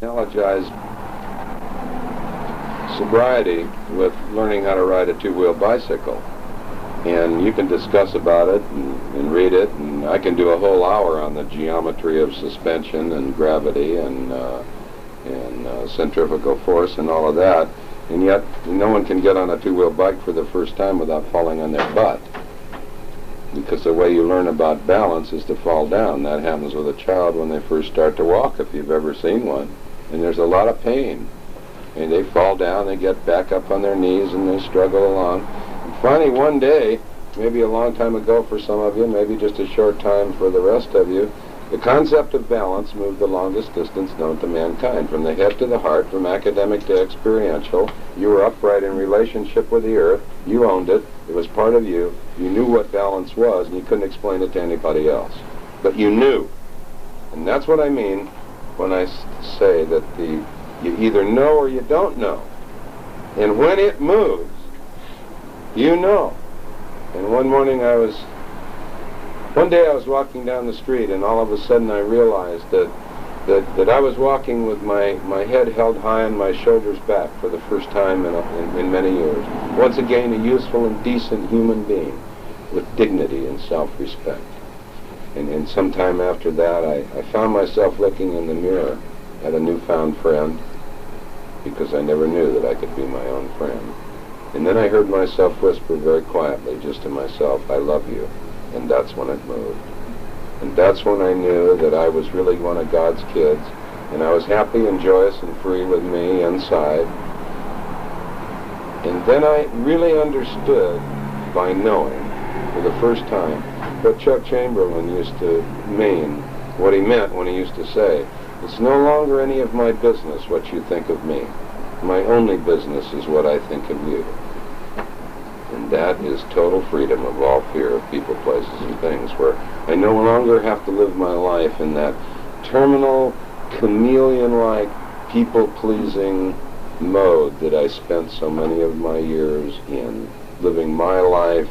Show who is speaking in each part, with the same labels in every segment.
Speaker 1: Analogize sobriety with learning how to ride a two-wheel bicycle. And you can discuss about it and read it, and I can do a whole hour on the geometry of suspension and gravity and centrifugal force and all of that, and yet no one can get on a two-wheel bike for the first time without falling on their butt. Because the way you learn about balance is to fall down. That happens with a child when they first start to walk, if you've ever seen one. And there's a lot of pain. And they fall down, they get back up on their knees, and they struggle along. And finally, one day, maybe a long time ago for some of you, maybe just a short time for the rest of you, the concept of balance moved the longest distance known to mankind. From the head to the heart, from academic to experiential, you were upright in relationship with the earth, you owned it, it was part of you, you knew what balance was, and you couldn't explain it to anybody else. But you knew. And that's what I mean when I say that you either know or you don't know. And when it moves, you know. And one day I was walking down the street, and all of a sudden I realized that I was walking with my head held high and my shoulders back for the first time in many years. Once again, a useful and decent human being with dignity and self-respect. And sometime after that, I found myself looking in the mirror at a newfound friend, because I never knew that I could be my own friend. And then I heard myself whisper very quietly, just to myself, "I love you." And that's when it moved. And that's when I knew that I was really one of God's kids, and I was happy and joyous and free with me inside. And then I really understood, by knowing, for the first time, what Chuck Chamberlain used to mean, what he meant when he used to say, "It's no longer any of my business what you think of me. My only business is what I think of you." And that is total freedom of all fear of people, places, and things, where I no longer have to live my life in that terminal, chameleon-like, people-pleasing mode that I spent so many of my years in, living my life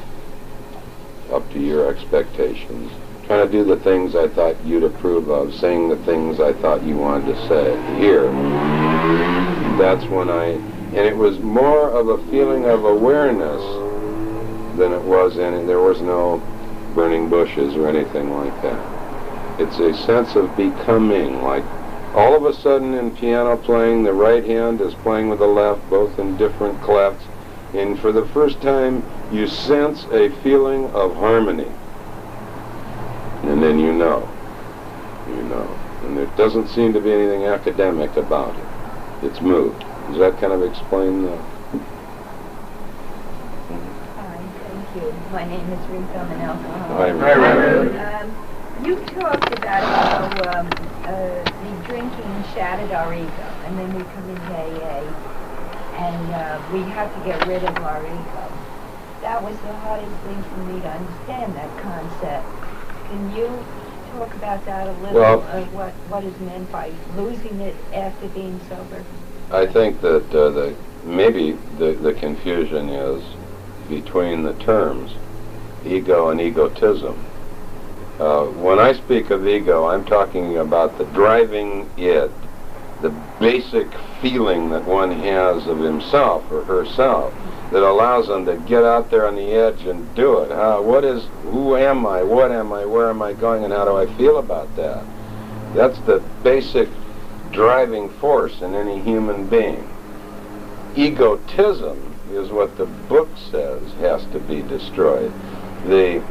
Speaker 1: up to your expectations, trying to do the things I thought you'd approve of, saying the things I thought you wanted to say, hear. That's when and it was more of a feeling of awareness than it was there was no burning bushes or anything like that. It's a sense of becoming, like all of a sudden in piano playing, the right hand is playing with the left, both in different clefs, and for the first time you sense a feeling of harmony. And then you know. And there doesn't seem to be anything academic about it. It's moved. Does that kind of explain the...
Speaker 2: My name is Ruth. I'm an alcoholic.
Speaker 1: Hi, Ruth.
Speaker 2: You talked about how the drinking shattered our ego, and then we come into AA, and we have to get rid of our ego. That was the hardest thing for me to understand, that concept. Can you talk about that a little, of what is meant by losing it after being sober?
Speaker 1: I think that maybe the confusion is between the terms ego and egotism. When I speak of ego, I'm talking about the driving id, the basic feeling that one has of himself or herself that allows them to get out there on the edge and do it. Who am I, what am I, where am I going, and how do I feel about that? That's the basic driving force in any human being. Egotism is what the book says has to be destroyed. The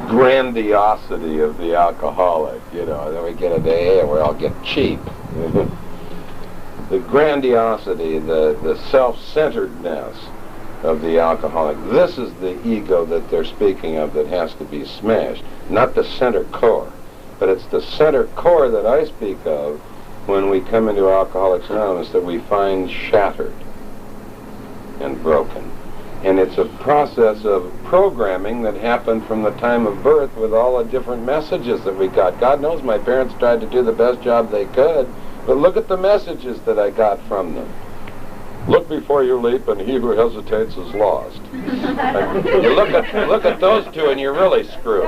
Speaker 1: grandiosity of the alcoholic, then we get a day and we all get cheap. The grandiosity, the self-centeredness of the alcoholic, this is the ego that they're speaking of that has to be smashed, not the center core. But it's the center core that I speak of when we come into Alcoholics Anonymous that we find shattered and broken. And it's a process of programming that happened from the time of birth with all the different messages that we got. God knows my parents tried to do the best job they could, but look at the messages that I got from them. Look before you leap, and he who hesitates is lost. And you look at those two, and you're really screwed.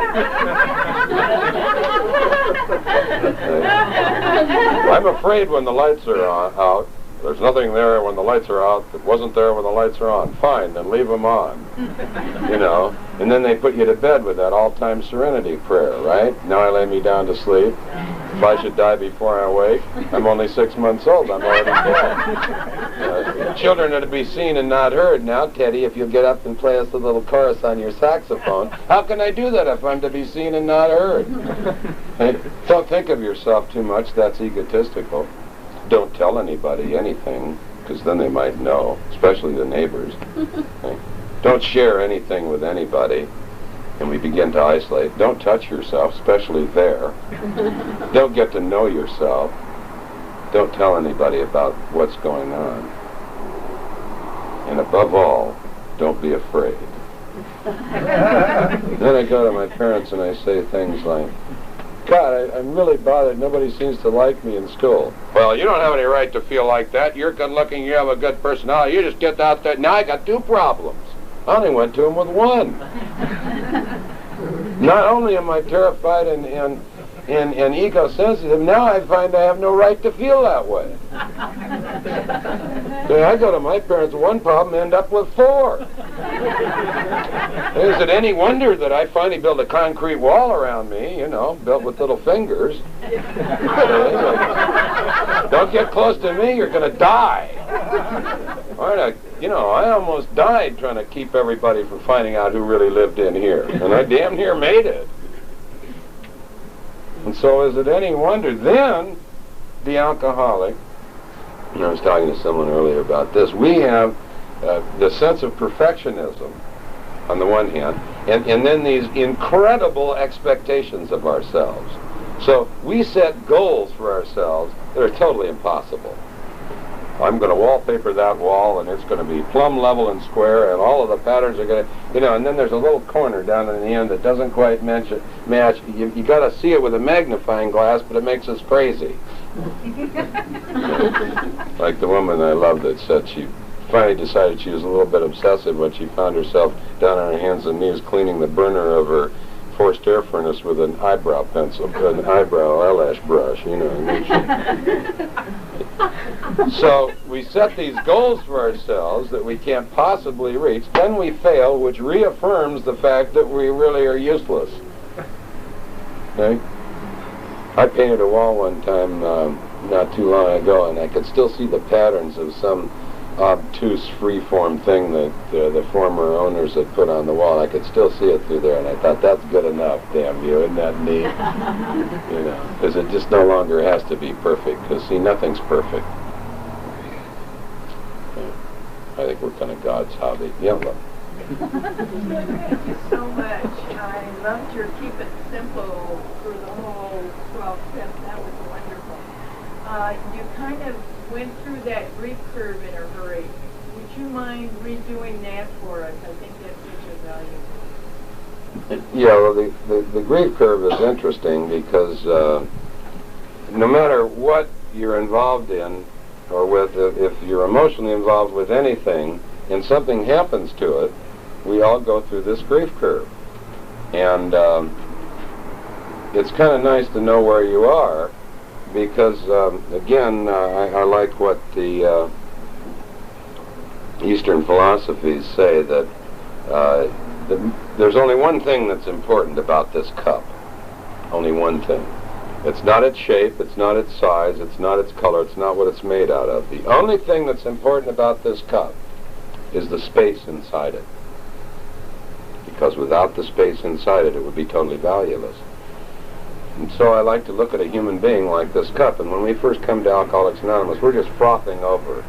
Speaker 1: I'm afraid when the lights are out, there's nothing there when the lights are out that wasn't there when the lights are on. Fine, then leave them on. You know, and then they put you to bed with that all-time serenity prayer, right? Now I lay me down to sleep. If I should die before I wake, I'm only 6 months old. I'm already dead. Children are to be seen and not heard. Now, Teddy, if you'll get up and play us a little chorus on your saxophone, how can I do that if I'm to be seen and not heard? Hey, don't think of yourself too much. That's egotistical. Don't tell anybody anything, because then they might know, especially the neighbors. Okay? Don't share anything with anybody, and we begin to isolate. Don't touch yourself, especially there. Don't get to know yourself. Don't tell anybody about what's going on. And above all, don't be afraid. Then I go to my parents and I say things like, God, I'm really bothered. Nobody seems to like me in school. Well, you don't have any right to feel like that. You're good looking. You have a good personality. You just get out there. Now I got 2 problems. I only went to him with 1. Not only am I terrified and egosensitive, now I find I have no right to feel that way. I go to my parents with 1 problem, end up with 4. Is it any wonder that I finally built a concrete wall around me, you know, built with little fingers? Don't get close to me, you're going to die. You know, I almost died trying to keep everybody from finding out who really lived in here. And I damn near made it. And so is it any wonder then the alcoholic, and I was talking to someone earlier about this, we have the sense of perfectionism on the one hand, and then these incredible expectations of ourselves. So we set goals for ourselves that are totally impossible. I'm going to wallpaper that wall, and it's going to be plumb level and square, and all of the patterns are going to, you know, and then there's a little corner down in the end that doesn't quite match. You got to see it with a magnifying glass, but it makes us crazy. Like the woman I love that said she finally decided she was a little bit obsessive when she found herself down on her hands and knees cleaning the burner of her forced air furnace with an eyebrow pencil, an eyebrow eyelash brush, you know. So we set these goals for ourselves that we can't possibly reach, then we fail, which reaffirms the fact that we really are useless. Okay? I painted a wall one time not too long ago, and I could still see the patterns of some obtuse freeform thing that the former owners had put on the wall. I could still see it through there, and I thought, that's good enough, damn you, isn't that neat? You know, because it just no longer has to be perfect, because, see, nothing's perfect. I think we're kind of God's hobby. Yeah, look.
Speaker 3: Thank you so much. I loved your keep it simple for the whole 12 steps. That was wonderful. You kind of went through that grief curve in a hurry. Would you mind redoing that for us? I think that's such a value.
Speaker 1: Yeah, well, the grief curve is interesting because no matter what you're involved in or with, if you're emotionally involved with anything and something happens to it, we all go through this grief curve. And it's kind of nice to know where you are because, again, I like what the Eastern philosophies say, that there's only one thing that's important about this cup. Only one thing. It's not its shape, it's not its size, it's not its color, it's not what it's made out of. The only thing that's important about this cup is the space inside it. Because without the space inside it, it would be totally valueless. And so I like to look at a human being like this cup, and when we first come to Alcoholics Anonymous, we're just frothing over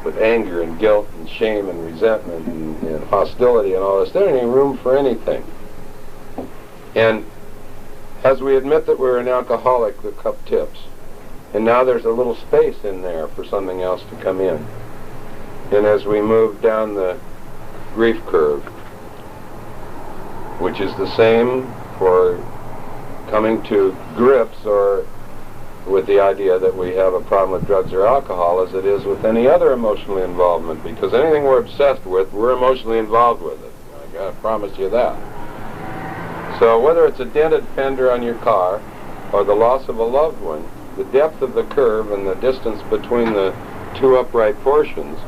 Speaker 1: with anger and guilt and shame and resentment and hostility and all this. There ain't any room for anything. And as we admit that we're an alcoholic, the cup tips. And now there's a little space in there for something else to come in. And as we move down the grief curve, which is the same for coming to grips or with the idea that we have a problem with drugs or alcohol as it is with any other emotional involvement, because anything we're obsessed with, we're emotionally involved with it. I gotta promise you that. So whether it's a dented fender on your car or the loss of a loved one, the depth of the curve and the distance between the two upright portions,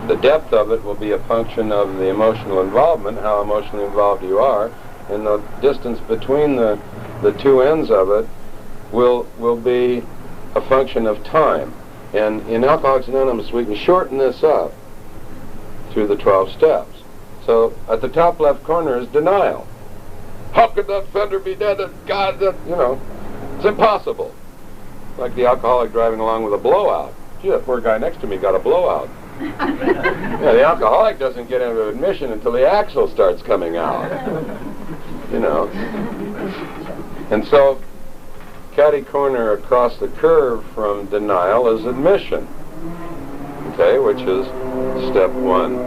Speaker 1: the depth of it will be a function of the emotional involvement, how emotionally involved you are, and the distance between the two ends of it will be a function of time. And in Alcoholics Anonymous, we can shorten this up through the 12 steps. So at the top left corner is denial. How could that fender be dented? God, that, you know, it's impossible. Like the alcoholic driving along with a blowout. Gee, that poor guy next to me got a blowout. Yeah, the alcoholic doesn't get into admission until the axle starts coming out. You know. And so, catty corner across the curve from denial is admission. Okay, which is step 1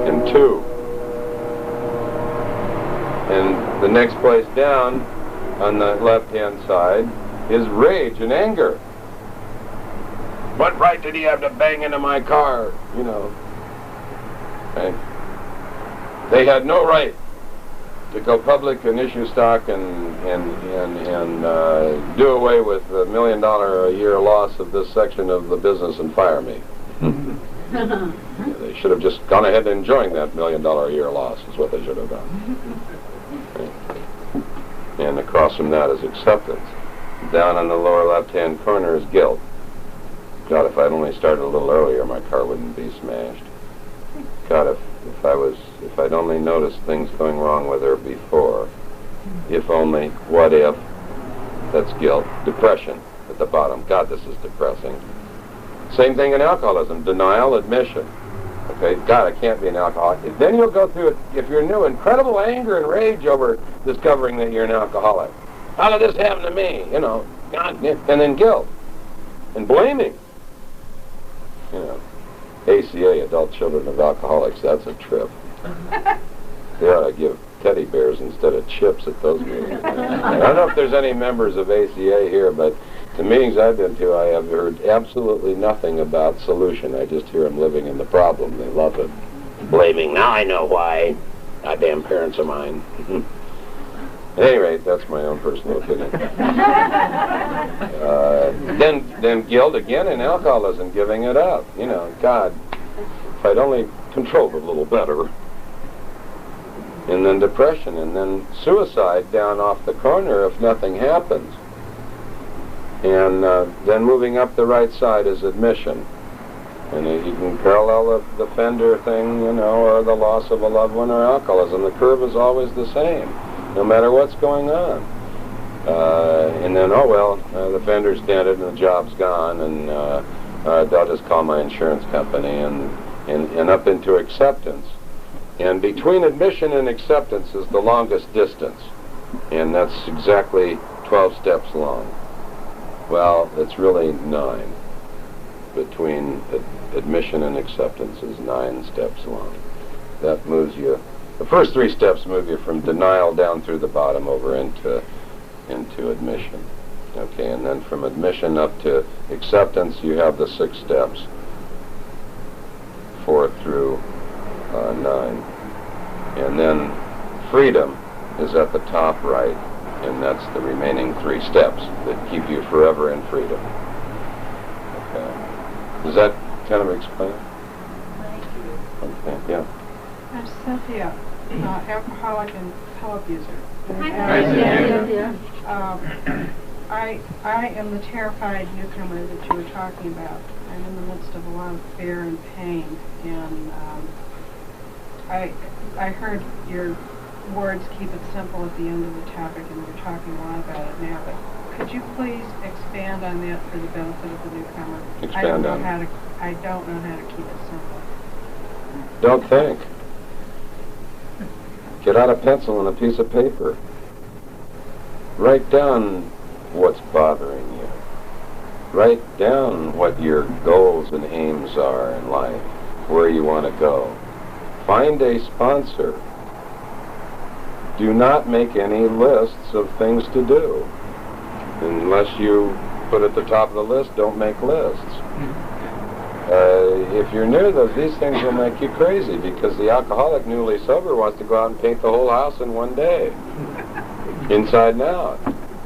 Speaker 1: and 2. And the next place down on the left-hand side is rage and anger. What right did he have to bang into my car? You know. Okay. They had no right to go public and issue stock and do away with the $1 million a year loss of this section of the business and fire me. They should have just gone ahead and enjoying that $1 million a year loss is what they should have done. Okay. And across from that is acceptance. Down on the lower left-hand corner is guilt. God, if I'd only started a little earlier, my car wouldn't be smashed. God, if I'd only noticed things going wrong with her before. If only, what if? That's guilt. Depression at the bottom. God, this is depressing. Same thing in alcoholism. Denial, admission. Okay, God, I can't be an alcoholic. Then you'll go through it, if you're new, incredible anger and rage over discovering that you're an alcoholic. How did this happen to me? You know, God, and then guilt. And blaming. You know, ACA, Adult Children of Alcoholics, that's a trip. They ought to give teddy bears instead of chips at those meetings. I don't know if there's any members of ACA here, but the meetings I've been to, I have heard absolutely nothing about solution. I just hear them living in the problem. They love it. Blaming, now I know why. Goddamn parents of mine. At any rate, that's my own personal opinion. Then guilt again in alcoholism, giving it up. You know, God, if I'd only controlled it a little better. And then depression, and then suicide down off the corner if nothing happens. And then moving up the right side is admission. And you can parallel the fender thing, you know, or the loss of a loved one or alcoholism. The curve is always the same, no matter what's going on. And then, oh well, the fender's dented and the job's gone, and they'll just call my insurance company, and up into acceptance. And between admission and acceptance is the longest distance, and that's exactly 12 steps long. Well, it's really 9. Between admission and acceptance is 9 steps long. That moves you. The first 3 steps move you from denial down through the bottom over into admission. Okay, and then from admission up to acceptance, you have the 6 steps, 4 through 9. And then freedom is at the top right, and that's the remaining 3 steps that keep you forever in freedom. Okay. Does that kind of explain it?
Speaker 3: Thank you.
Speaker 1: Okay, yeah.
Speaker 4: I'm Cynthia, alcoholic and pill abuser.
Speaker 5: Hi, Cynthia.
Speaker 4: I am the terrified newcomer that you were talking about. I'm in the midst of a lot of fear and pain, and I heard your words, keep it simple, at the end of the topic, and we're talking a lot about it now, but could you please expand on that for the benefit of the newcomer? I don't know how to keep it simple.
Speaker 1: Don't think. Get out a pencil and a piece of paper. Write down what's bothering you. Write down what your goals and aims are in life, where you want to go. Find a sponsor. Do not make any lists of things to do. Unless you put at the top of the list, don't make lists. If you're near those, these things will make you crazy, because the alcoholic newly sober wants to go out and paint the whole house in one day, inside and out.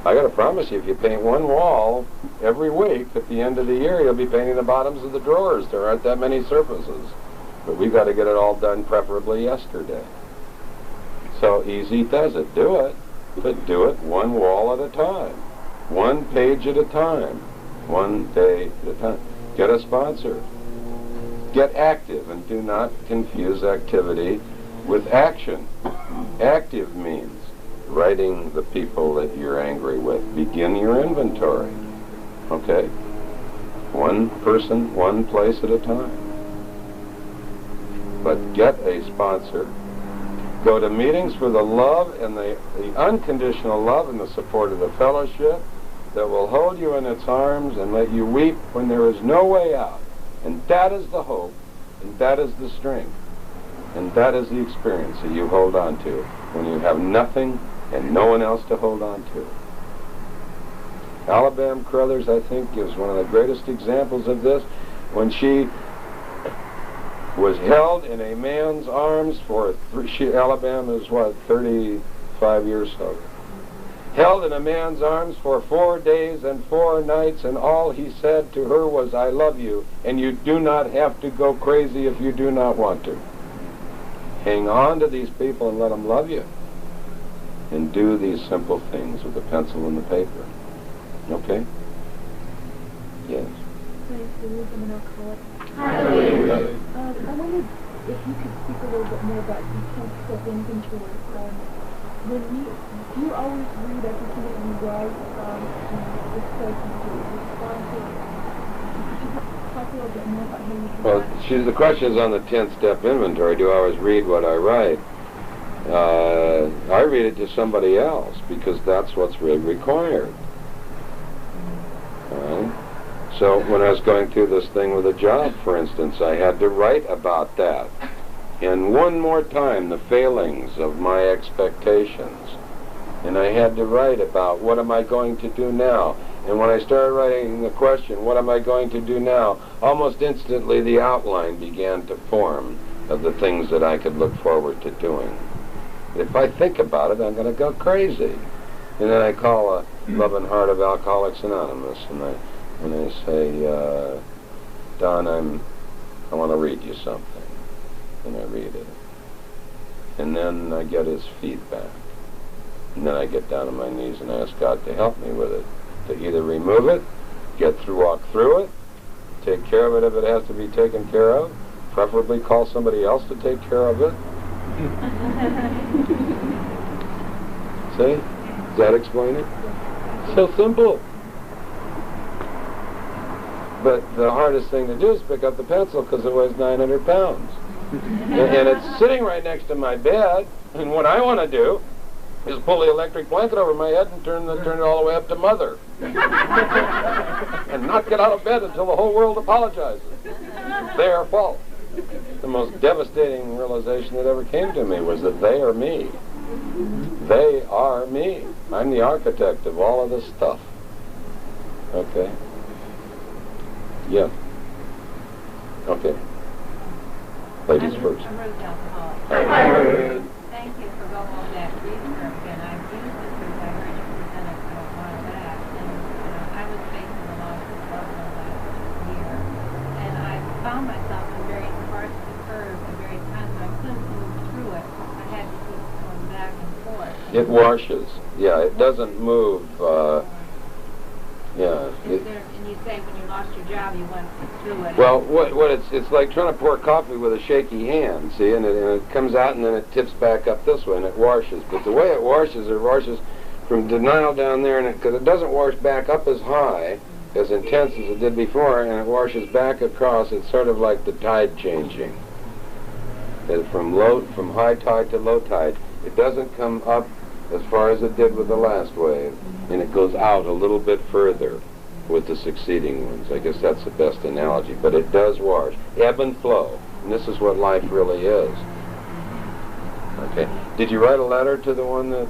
Speaker 1: I got to promise you, if you paint one wall every week, at the end of the year, you'll be painting the bottoms of the drawers. There aren't that many surfaces. But we've got to get it all done, preferably yesterday. So easy does it. Do it. But do it one wall at a time. One page at a time. One day at a time. Get a sponsor. Get active, and do not confuse activity with action. Active means writing the people that you're angry with. Begin your inventory. Okay? One person, one place at a time. But get a sponsor. Go to meetings for the love and the unconditional love and the support of the fellowship that will hold you in its arms and let you weep when there is no way out. And that is the hope, and that is the strength, and that is the experience that you hold on to when you have nothing and no one else to hold on to. Alabama Carruthers, I think, gives one of the greatest examples of this. When she was held in a man's arms for, Alabama is what, 35 years sober. Held in a man's arms for 4 days and 4 nights, and all he said to her was, "I love you, and you do not have to go crazy if you do not want to." Hang on to these people and let them love you. And do these simple things with the pencil and the paper. Okay? Yes.
Speaker 6: Hallelujah. I wondered if you could speak a little bit more about the 10-step inventory. Do you always read everything that you write to discuss and respond to it? Could you talk a little bit more about how you do that?
Speaker 1: Well, the question is on the 10-step inventory. Do I always read what I write? I read it to somebody else, because that's what's really required. So when I was going through this thing with a job, for instance, I had to write about that. And one more time, the failings of my expectations. And I had to write about, what am I going to do now? And when I started writing the question, what am I going to do now, almost instantly the outline began to form of the things that I could look forward to doing. If I think about it, I'm going to go crazy. And then I call a Love and Heart of Alcoholics Anonymous, and I say, Don, I want to read you something. And I read it. And then I get his feedback. And then I get down on my knees and ask God to help me with it. To either remove it, walk through it, take care of it if it has to be taken care of, preferably call somebody else to take care of it. See? Does that explain it? So simple. But the hardest thing to do is pick up the pencil, because it weighs 900 pounds. And it's sitting right next to my bed, and what I want to do is pull the electric blanket over my head and turn it all the way up to Mother. And not get out of bed until the whole world apologizes. Their fault. The most devastating realization that ever came to me was that they are me. They are me. I'm the architect of all of this stuff. Okay? Yeah. Okay. Ladies first.
Speaker 2: I'm Rose Alcoholic. Thank you for going on that research, and I've used it since I heard you present it a while back. And I was facing the loss of loved one last year, and I found myself in very parts of the curve at various times, and I couldn't move through it. I had to keep going back and forth.
Speaker 1: It washes. Yeah, it doesn't move. Yeah.
Speaker 2: And you say when you lost your job, you went through it.
Speaker 1: Well, what it's like trying to pour coffee with a shaky hand, see, and it comes out and then it tips back up this way and it washes. But the way it washes from denial down there, and because it doesn't wash back up as high, as intense as it did before, and it washes back across. It's sort of like the tide changing. From high tide to low tide. It doesn't come up as far as it did with the last wave, and it goes out a little bit further with the succeeding ones. I guess that's the best analogy, but it does wash. Ebb and flow, and this is what life really is. Okay. Did you write a letter to the one that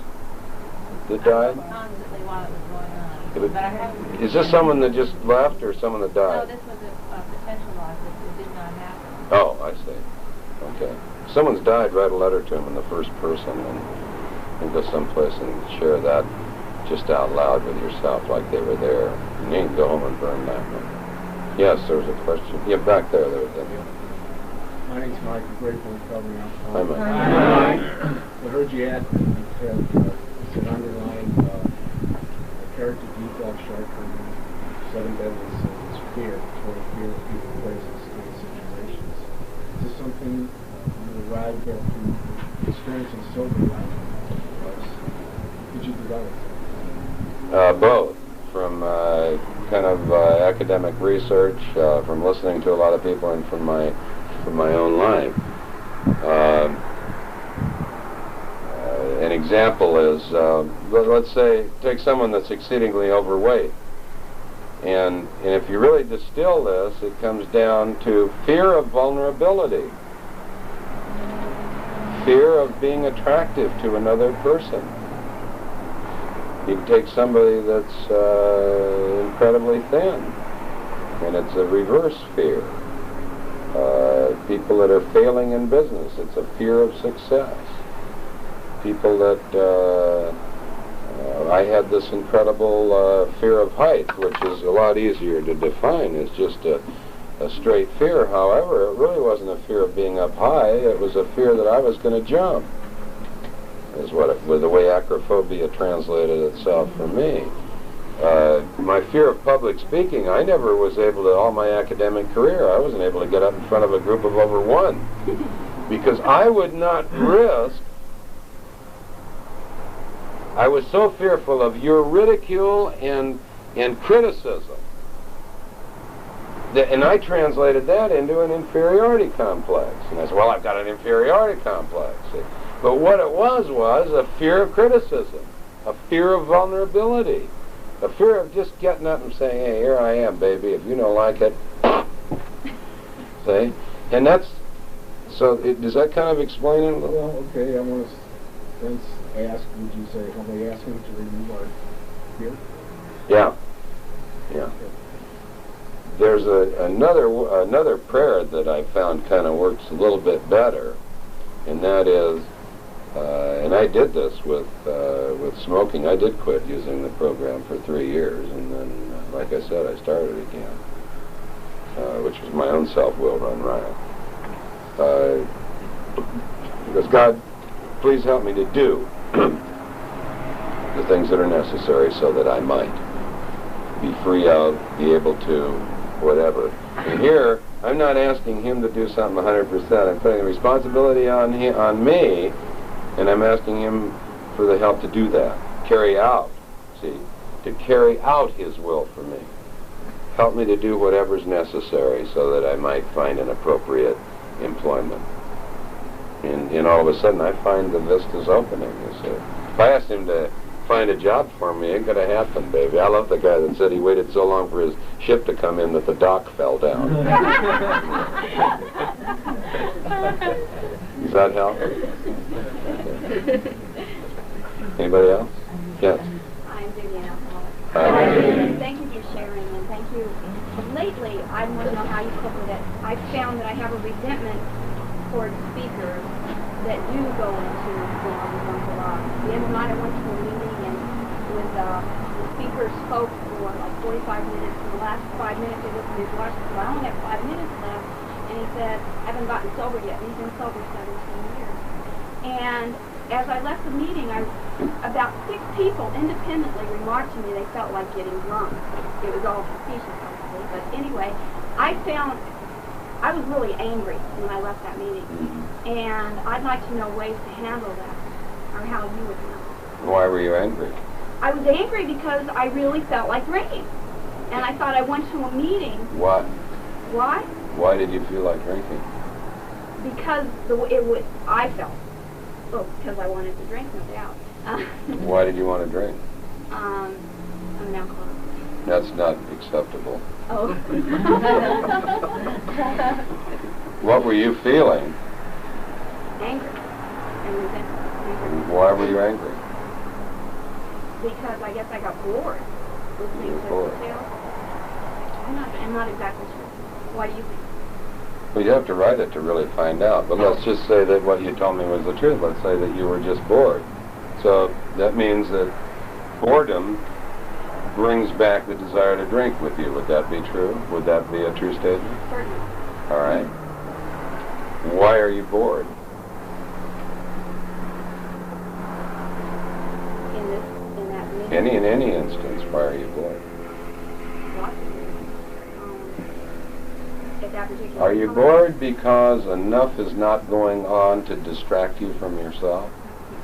Speaker 1: died?
Speaker 2: Constantly while it was going on.
Speaker 5: But I haven't.
Speaker 1: Is this someone that just left or someone that
Speaker 5: No,
Speaker 1: died?
Speaker 5: this was a potential loss. It did not happen.
Speaker 1: Oh, I see. Okay. Someone's died, write a letter to him in the first person and go someplace and share that just out loud with yourself like they were there. You need to go home and burn that one. Yes, there was a question. Yeah, back there. There was a...
Speaker 7: My name's Mike. I'm grateful recovery.
Speaker 1: Hi, Mike.
Speaker 7: I heard you add it's an underlying character defect, shortcoming, 7 deadly sins, fear, total fear of people, places, and situations. Is this something you arrived at through experiencing sober life? Did you develop it?
Speaker 1: Both. From kind of academic research, from listening to a lot of people, and from my own life. An example is, let's say, take someone that's exceedingly overweight. And if you really distill this, it comes down to fear of vulnerability. Fear of being attractive to another person. You can take somebody that's incredibly thin, and it's a reverse fear. People that are failing in business, it's a fear of success. People that, I had this incredible fear of height, which is a lot easier to define as just a straight fear. However, it really wasn't a fear of being up high, it was a fear that I was going to jump, is with the way acrophobia translated itself for me. My fear of public speaking, I never was able to, all my academic career, I wasn't able to get up in front of a group of over one. Because I would not risk, I was so fearful of your ridicule and criticism. And I translated that into an inferiority complex. And I said, well, I've got an inferiority complex. But what it was a fear of criticism, a fear of vulnerability. A fear of just getting up and saying, hey, here I am, baby, if you don't like it, see? And that's, so does that kind of explain it a little?
Speaker 7: Well, okay, I want to then ask, would you say, are they asking to remove our fear?
Speaker 1: Yeah, yeah. There's another prayer that I found kind of works a little bit better, and that is, and I did this with smoking. I did quit using the program for 3 years, and then, like I said, I started again, which was my own self-will run riot. Because God, please help me to do the things that are necessary so that I might be free of, be able to, whatever. And here, I'm not asking him to do something 100%. I'm putting the responsibility on me, and I'm asking him for the help to do that. Carry out, see, to carry out his will for me. Help me to do whatever's necessary so that I might find an appropriate employment. And all of a sudden I find the vistas opening. If I asked him to find a job for me, it ain't gonna happen, baby. I love the guy that said he waited so long for his ship to come in that the dock fell down. Does that help? Anybody else? Yes.
Speaker 8: I'm Vivian Alcoholic.
Speaker 1: Hi.
Speaker 8: Thank you for sharing, and thank you. Lately, I want to know how you cope with it. I've found that I have a resentment toward speakers that do go into long. The other night I went to a meeting, and the speaker spoke for like 45 minutes. In the last 5 minutes, he looked at his watch and said, I only have 5 minutes left. And he said, I haven't gotten sober yet. And he's been sober 17 years. And as I left the meeting, about 6 people independently remarked to me they felt like getting drunk. It was all facetious, obviously, but anyway, I was really angry when I left that meeting, and I'd like to know ways to handle that, or how you would handle it.
Speaker 1: Why were you angry?
Speaker 8: I was angry because I really felt like drinking, and I thought I went to a meeting.
Speaker 1: Why?
Speaker 8: Why?
Speaker 1: Why did you feel like drinking?
Speaker 8: Because I felt. Oh, because I wanted to drink, no doubt.
Speaker 1: Why did you want to drink?
Speaker 8: I'm an alcoholic.
Speaker 1: That's not acceptable.
Speaker 8: Oh.
Speaker 1: What were you feeling?
Speaker 8: Angry and resentful.
Speaker 1: Why were you angry?
Speaker 8: Because I guess I got bored. listening to
Speaker 1: Bored.
Speaker 8: sales? I'm not exactly sure. Why do you think?
Speaker 1: Well, you have to write it to really find out. But let's just say that what you told me was the truth. Let's say that you were just bored. So that means that boredom brings back the desire to drink with you. Would that be true? Would that be a true statement?
Speaker 8: Certainly.
Speaker 1: All right. Why are you bored?
Speaker 8: In that meeting.
Speaker 1: In any instance, why are you bored?
Speaker 8: Lots of things. At that particular
Speaker 1: Are you
Speaker 8: time,
Speaker 1: bored because enough is not going on to distract you from yourself?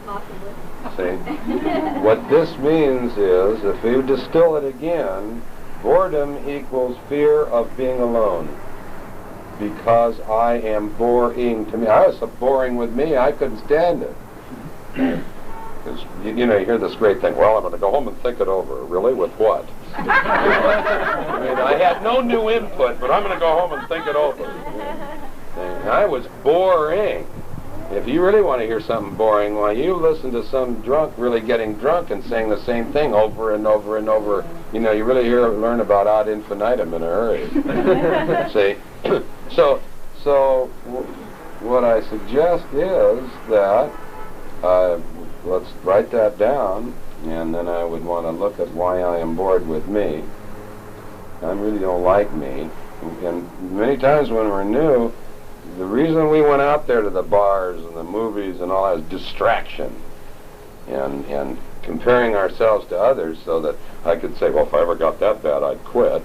Speaker 8: Possibly.
Speaker 1: See? What this means is, if you distill it again, boredom equals fear of being alone. Because I am boring to me. I was so boring with me, I couldn't stand it. Because, you hear this great thing, well, I'm going to go home and think it over. Really? With what? I mean, I had no new input, but I'm going to go home and think it over. And I was boring. If you really want to hear something boring, why, you listen to some drunk really getting drunk and saying the same thing over and over and over. You really learn about ad infinitum in a hurry. See? So what I suggest is that let's write that down, and then I would want to look at why I am bored with me. I really don't like me. And many times when we're new, the reason we went out there to the bars and the movies and all that is distraction and comparing ourselves to others so that I could say, well, if I ever got that bad, I'd quit.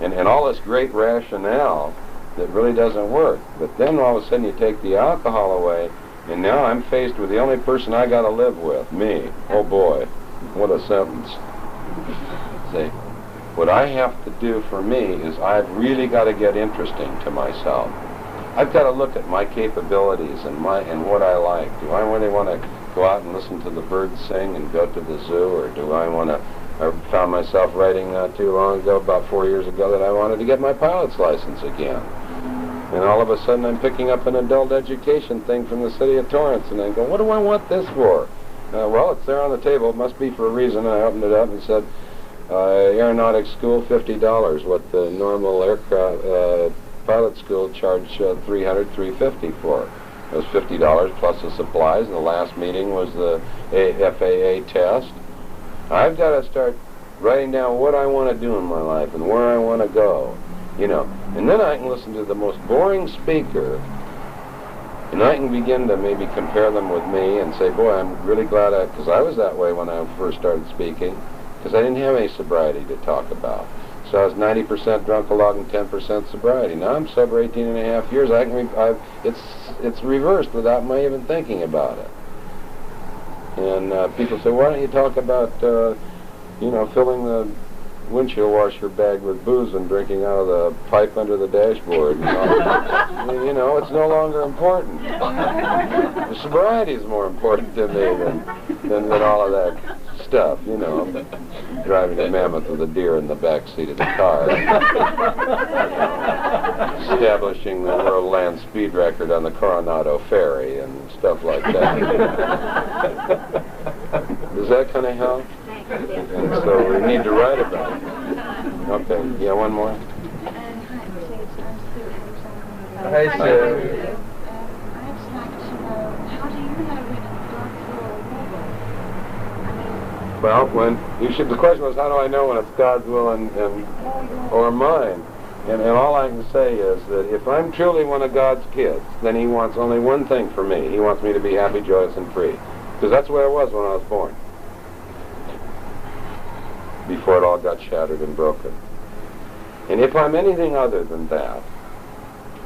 Speaker 1: And all this great rationale that really doesn't work. But then all of a sudden you take the alcohol away, and now I'm faced with the only person I got to live with, me. Oh boy, what a sentence. See, what I have to do for me is I've really got to get interesting to myself. I've got to look at my capabilities and what I like. Do I really want to go out and listen to the birds sing and go to the zoo, or do I want to? I found myself writing not too long ago, about 4 years ago, that I wanted to get my pilot's license again. And all of a sudden I'm picking up an adult education thing from the city of Torrance, and I go, what do I want this for? Well, it's there on the table. It must be for a reason. And I opened it up and said, aeronautics school, $50. What the normal aircraft pilot school charged $300, $350 for. It was $50 plus the supplies, and the last meeting was the FAA test. I've got to start writing down what I want to do in my life and where I want to go, and then I can listen to the most boring speaker, and I can begin to maybe compare them with me and say, boy, I'm really glad because I was that way when I first started speaking, because I didn't have any sobriety to talk about. So I was 90% drunk-a-log and 10% sobriety. Now I'm sober 18 and a half years. It's reversed without my even thinking about it. And people say, why don't you talk about, filling the windshield washer bag with booze and drinking out of the pipe under the dashboard? And all. It's no longer important. The sobriety is more important to me than all of that stuff, driving a mammoth with a deer in the back seat of the car, establishing the world land speed record on the Coronado Ferry and stuff like that. Does that kind of help? And so we need to write about it. Okay, yeah, one more.
Speaker 9: Hi,
Speaker 1: Hi,
Speaker 9: Sue.
Speaker 6: I'd just like to know, how do you know when it's dark for a woman?
Speaker 1: Well, the question was, how do I know when it's God's will or mine? And all I can say is that if I'm truly one of God's kids, then He wants only one thing for me. He wants me to be happy, joyous, and free. Because that's the way I was when I was born, before it all got shattered and broken. And if I'm anything other than that,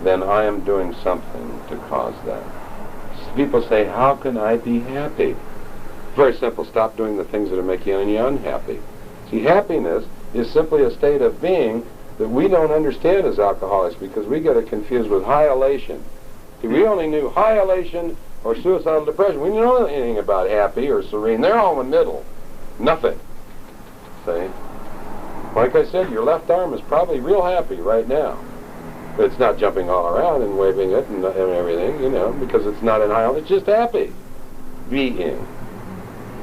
Speaker 1: then I am doing something to cause that. People say, how can I be happy? Very simple. Stop doing the things that are making you unhappy. See, happiness is simply a state of being that we don't understand as alcoholics, because we get it confused with high elation. See, we only knew high elation or suicidal depression. We didn't know anything about happy or serene. They're all in the middle. Nothing. See? Like I said, your left arm is probably real happy right now. But it's not jumping all around and waving it and everything, because it's not in high. It's just happy being.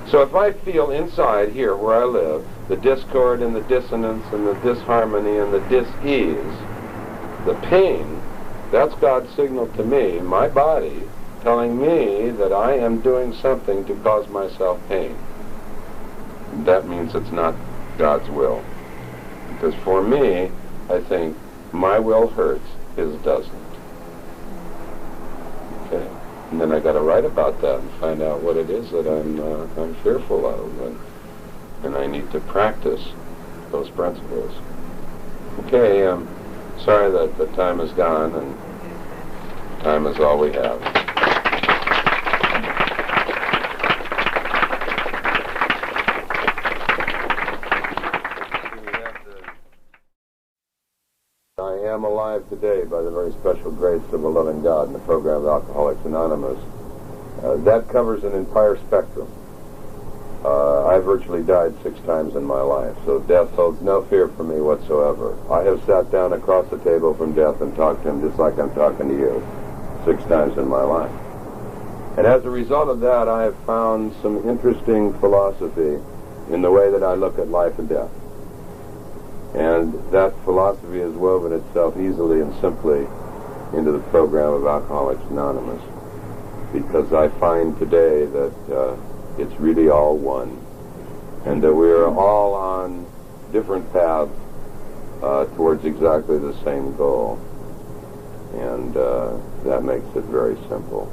Speaker 1: So if I feel inside here where I live the discord and the dissonance and the disharmony and the dis-ease, the pain, that's God's signal to me, my body, telling me that I am doing something to cause myself pain. That means it's not God's will. Because for me, I think my will hurts, his doesn't. Okay. And then I got to write about that and find out what it is that I'm fearful of, and I need to practice those principles. Okay, I'm sorry that the time is gone, and time is all we have. I am alive today by the very special grace of a loving God in the program of Alcoholics Anonymous. That covers an entire spectrum. I virtually died 6 times in my life, so death holds no fear for me whatsoever. I have sat down across the table from death and talked to him just like I'm talking to you 6 times in my life. And as a result of that, I have found some interesting philosophy in the way that I look at life and death. And that philosophy has woven itself easily and simply into the program of Alcoholics Anonymous, because I find today that it's really all one, and that we are all on different paths towards exactly the same goal. And that makes it very simple.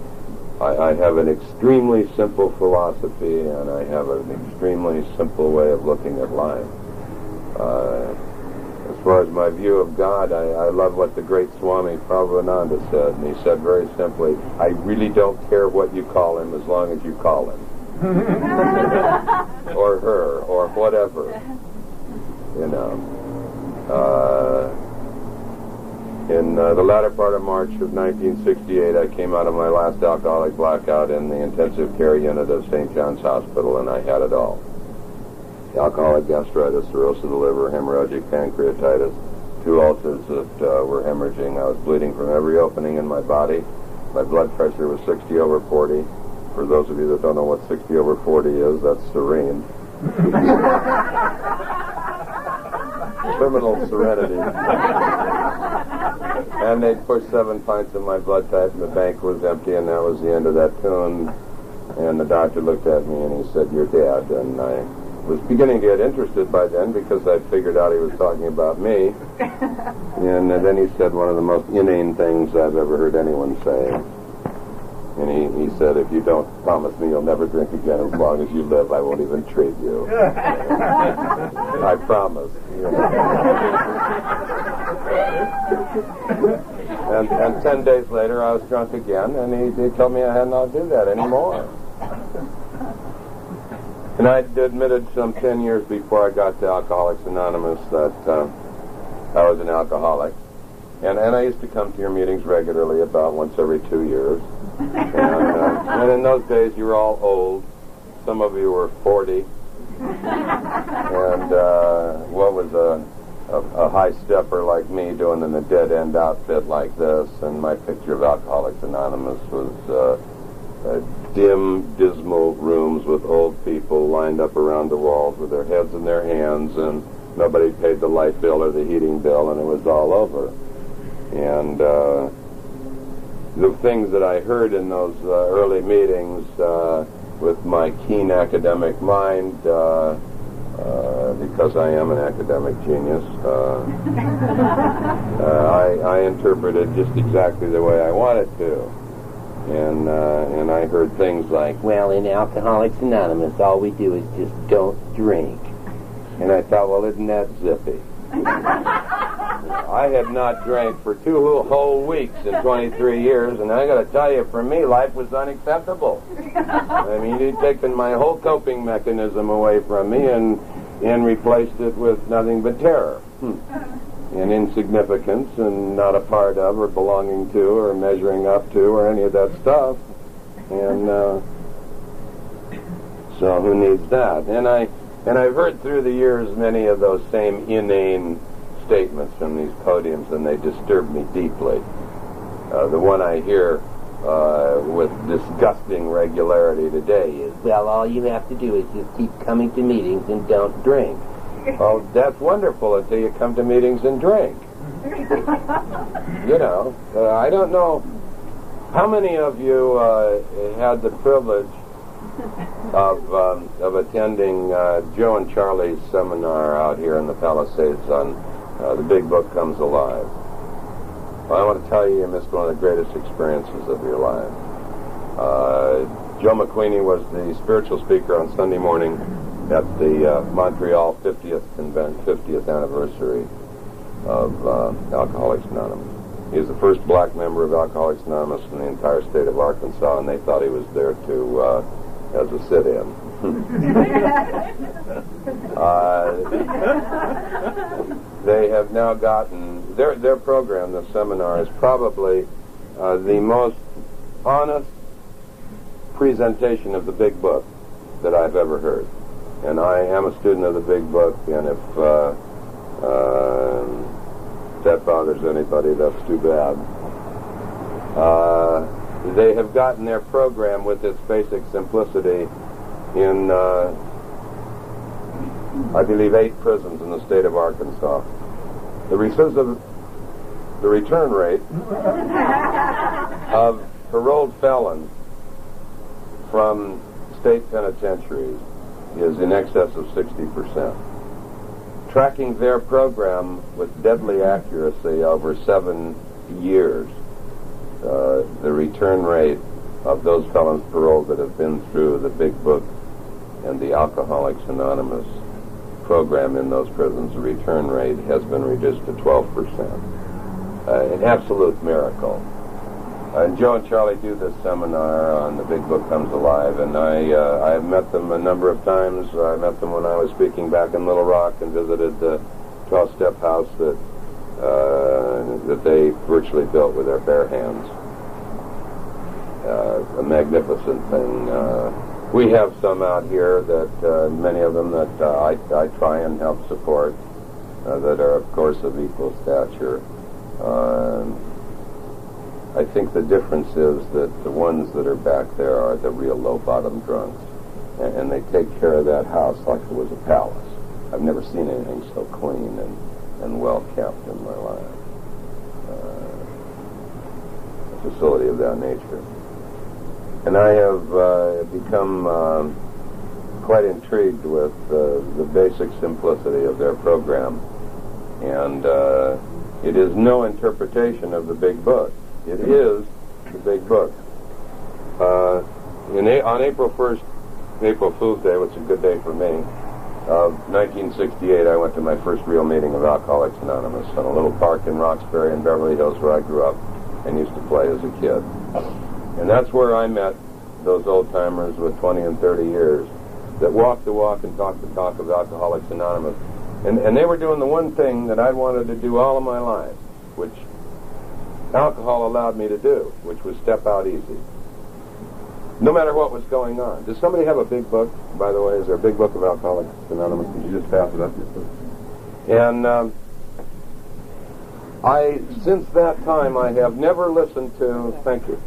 Speaker 1: I have an extremely simple philosophy, and I have an extremely simple way of looking at life. As far as my view of God, I love what the great Swami Prabhupada said, and he said very simply, I really don't care what you call him as long as you call him. Or her, or whatever. You know. In the latter part of March of 1968, I came out of my last alcoholic blackout in the intensive care unit of St. John's Hospital, and I had it all. Alcoholic gastritis, cirrhosis of the liver, hemorrhagic pancreatitis, 2 ulcers that were hemorrhaging. I was bleeding from every opening in my body. My blood pressure was 60/40. For those of you that don't know what 60/40 is, that's serene. Criminal serenity. And they'd pushed 7 pints of my blood type, and the bank was empty, and that was the end of that tune. And the doctor looked at me and he said, "You're dead." And I was beginning to get interested by then, because I figured out he was talking about me. And then he said one of the most inane things I've ever heard anyone say. And he said, "If you don't promise me you'll never drink again as long as you live, I won't even treat you." I promise. You know. And 10 days later I was drunk again, and he told me I had not to do that anymore. And I admitted some 10 years before I got to Alcoholics Anonymous that I was an alcoholic. And I used to come to your meetings regularly, about once every 2 years. And in those days you were all old. Some of you were 40. And what was a high stepper like me doing in a dead-end outfit like this? And my picture of Alcoholics Anonymous was dim, dismal rooms with old people lined up around the walls with their heads in their hands, and nobody paid the light bill or the heating bill, and it was all over. And the things that I heard in those early meetings with my keen academic mind, because I am an academic genius, I interpreted just exactly the way I wanted to. And I heard things like, "Well, in Alcoholics Anonymous, all we do is just don't drink." And I thought, well, isn't that zippy? I had not drank for 2 whole weeks in 23 years, and I got to tell you, for me, life was unacceptable. I mean, he'd taken my whole coping mechanism away from me and replaced it with nothing but terror. And insignificance, and not a part of, or belonging to, or measuring up to, or any of that stuff. And so who needs that? And I've heard through the years many of those same inane statements from these podiums, and they disturb me deeply. The one I hear with disgusting regularity today is, "Well, all you have to do is just keep coming to meetings and don't drink." Oh, that's wonderful until you come to meetings and drink. You know, I don't know how many of you had the privilege of attending Joe and Charlie's seminar out here in the Palisades on The Big Book Comes Alive. Well, I want to tell you, you missed one of the greatest experiences of your life. Joe McQueenie was the spiritual speaker on Sunday morning at the Montreal 50th anniversary of Alcoholics Anonymous. He was the first black member of Alcoholics Anonymous in the entire state of Arkansas, and they thought he was there to as a sit-in. They have now gotten their program. The seminar is probably the most honest presentation of the Big Book that I've ever heard. And I am a student of the Big Book, and if that bothers anybody, that's too bad. They have gotten their program with its basic simplicity in, I believe, 8 prisons in the state of Arkansas. The return rate of paroled felons from state penitentiaries is in excess of 60%. Tracking their program with deadly accuracy over 7 years, the return rate of those felons paroled that have been through the Big Book and the Alcoholics Anonymous program in those prisons, the return rate has been reduced to 12%. An absolute miracle. And Joe and Charlie do this seminar on The Big Book Comes Alive, and I have met them a number of times. I met them when I was speaking back in Little Rock and visited the 12-step house that they virtually built with their bare hands. A magnificent thing. We have some out here that, many of them that I try and help support, that are, of course, of equal stature. I think the difference is that the ones that are back there are the real low-bottom drunks, and they take care of that house like it was a palace. I've never seen anything so clean and well-kept in my life. A facility of that nature. And I have become quite intrigued with the basic simplicity of their program. And it is no interpretation of the Big Book. It is the Big Book. On April 1st, April Fool's Day, which is a good day for me, of 1968, I went to my first real meeting of Alcoholics Anonymous in a little park in Roxbury in Beverly Hills where I grew up and used to play as a kid. And that's where I met those old-timers with 20 and 30 years that walked the walk and talked the talk of Alcoholics Anonymous. And they were doing the one thing that I wanted to do all of my life, which alcohol allowed me to do, which was step out easy. No matter what was going on. Does somebody have a big book, by the way? Is there a big book of Alcoholics Anonymous? Could you just pass it up? And since that time, I have never listened to, thank you,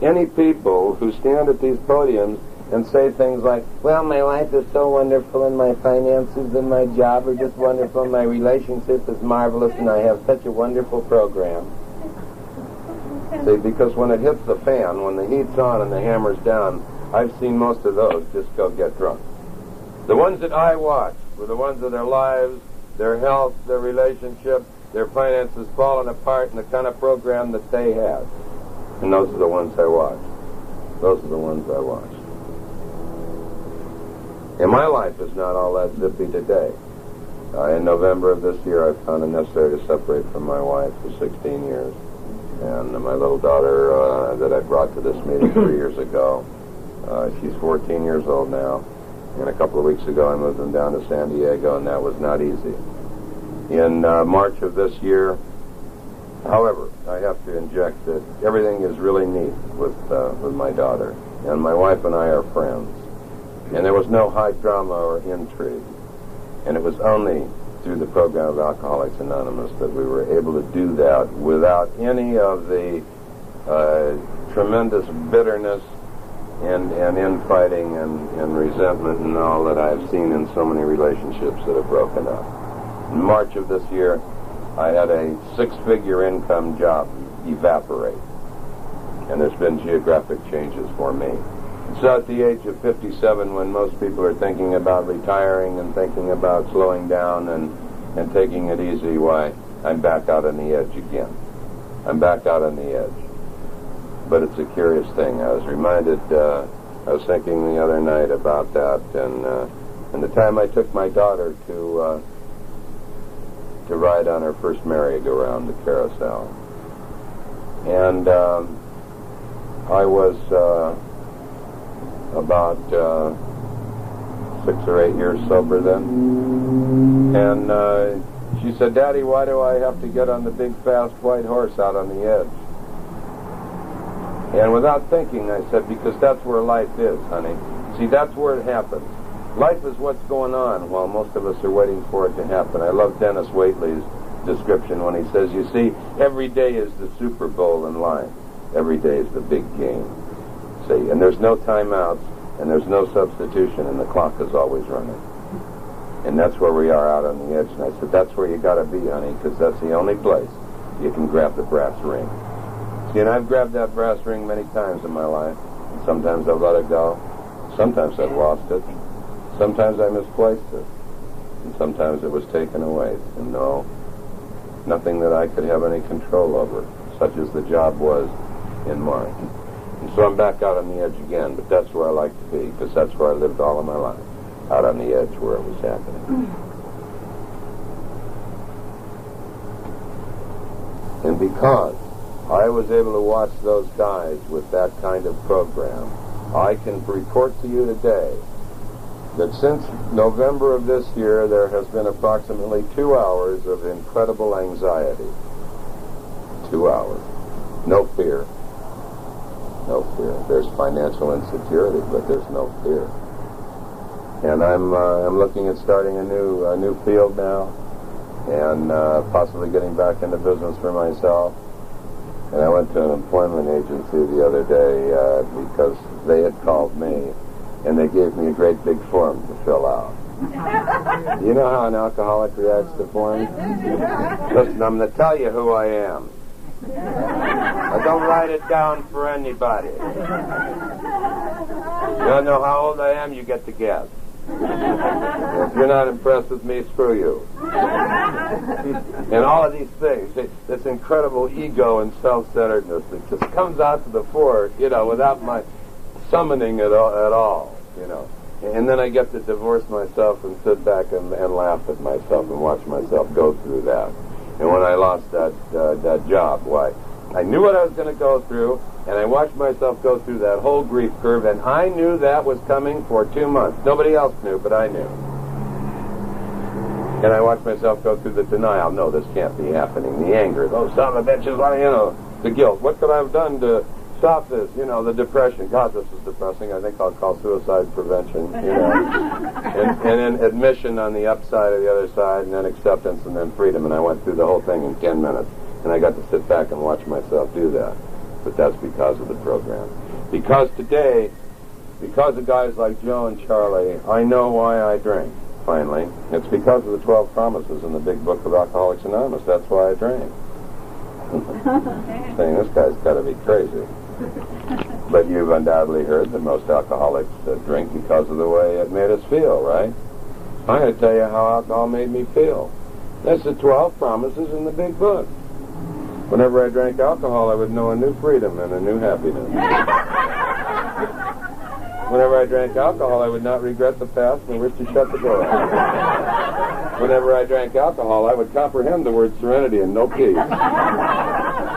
Speaker 1: any people who stand at these podiums and say things like, well, my life is so wonderful and my finances and my job are just wonderful, my relationship is marvelous and I have such a wonderful program. See, because when it hits the fan, when the heat's on and the hammer's down, I've seen most of those just go get drunk. The ones that I watched were the ones of their lives, their health, their relationship, their finances falling apart in the kind of program that they had. And those are the ones I watched. Those are the ones I watched. And my life is not all that zippy today. In November of this year, I found it necessary to separate from my wife for 16 years. And my little daughter that I brought to this meeting 3 years ago, she's 14 years old now. And a couple of weeks ago, I moved them down to San Diego, and that was not easy. In March of this year, however, I have to inject that everything is really neat with my daughter. And my wife and I are friends. And there was no high drama or intrigue. And it was only through the program of Alcoholics Anonymous that we were able to do that without any of the tremendous bitterness and infighting and resentment and all that I've seen in so many relationships that have broken up. In March of this year, I had a 6-figure income job evaporate, and there's been geographic changes for me. So at the age of 57, when most people are thinking about retiring and thinking about slowing down and taking it easy, why, I'm back out on the edge again. I'm back out on the edge. But it's a curious thing. I was reminded, I was thinking the other night about that, and the time I took my daughter to ride on her first merry-go-round, the carousel. And I was about 6 or 8 years sober then. And she said, "Daddy, why do I have to get on the big, fast, white horse out on the edge?" And without thinking, I said, "Because that's where life is, honey. See, that's where it happens. Life is what's going on while most of us are waiting for it to happen." I love Dennis Waitley's description when he says, "You see, every day is the Super Bowl in life. Every day is the big game." See, and there's no timeouts, and there's no substitution, and the clock is always running. And that's where we are out on the edge. And I said, "That's where you got to be, honey, because that's the only place you can grab the brass ring." See, and I've grabbed that brass ring many times in my life. And sometimes I've let it go. Sometimes I've lost it. Sometimes I misplaced it. And sometimes it was taken away. And no, nothing that I could have any control over, such as the job was in March. And so I'm back out on the edge again, but that's where I like to be, because that's where I lived all of my life, out on the edge where it was happening. And because I was able to watch those guys with that kind of program, I can report to you today that since November of this year, there has been approximately 2 hours of incredible anxiety. 2 hours. No fear. No fear. There's financial insecurity, but there's no fear. And I'm looking at starting a new field now, and possibly getting back into business for myself. And I went to an employment agency the other day because they had called me, and they gave me a great big form to fill out. You know how an alcoholic reacts to forms? Listen, I'm going to tell you who I am. I don't write it down for anybody. You don't know how old I am, you get to guess. If you're not impressed with me, screw you. And all of these things, this incredible ego and self-centeredness that just comes out to the fore, without my summoning it at all, And then I get to divorce myself and sit back and laugh at myself and watch myself go through that. And when I lost that job, why, I knew what I was going to go through, and I watched myself go through that whole grief curve, and I knew that was coming for 2 months. Nobody else knew, but I knew. And I watched myself go through the denial. No, this can't be happening. The anger, those son of a bitches, the guilt. What could I have done to stop this? The depression. God, this is depressing. I think I'll call suicide prevention, and then admission on the upside of the other side, and then acceptance, and then freedom. And I went through the whole thing in 10 minutes. And I got to sit back and watch myself do that. But that's because of the program. Because today, because of guys like Joe and Charlie, I know why I drink, finally. It's because of the 12 promises in the big book of Alcoholics Anonymous. That's why I drink. Saying, this guy's got to be crazy. But you've undoubtedly heard that most alcoholics drink because of the way it made us feel, right? I'm going to tell you how alcohol made me feel. That's the 12 promises in the big book. Whenever I drank alcohol, I would know a new freedom and a new happiness. Whenever I drank alcohol, I would not regret the past and wish to shut the door. Whenever I drank alcohol, I would comprehend the word serenity and no peace.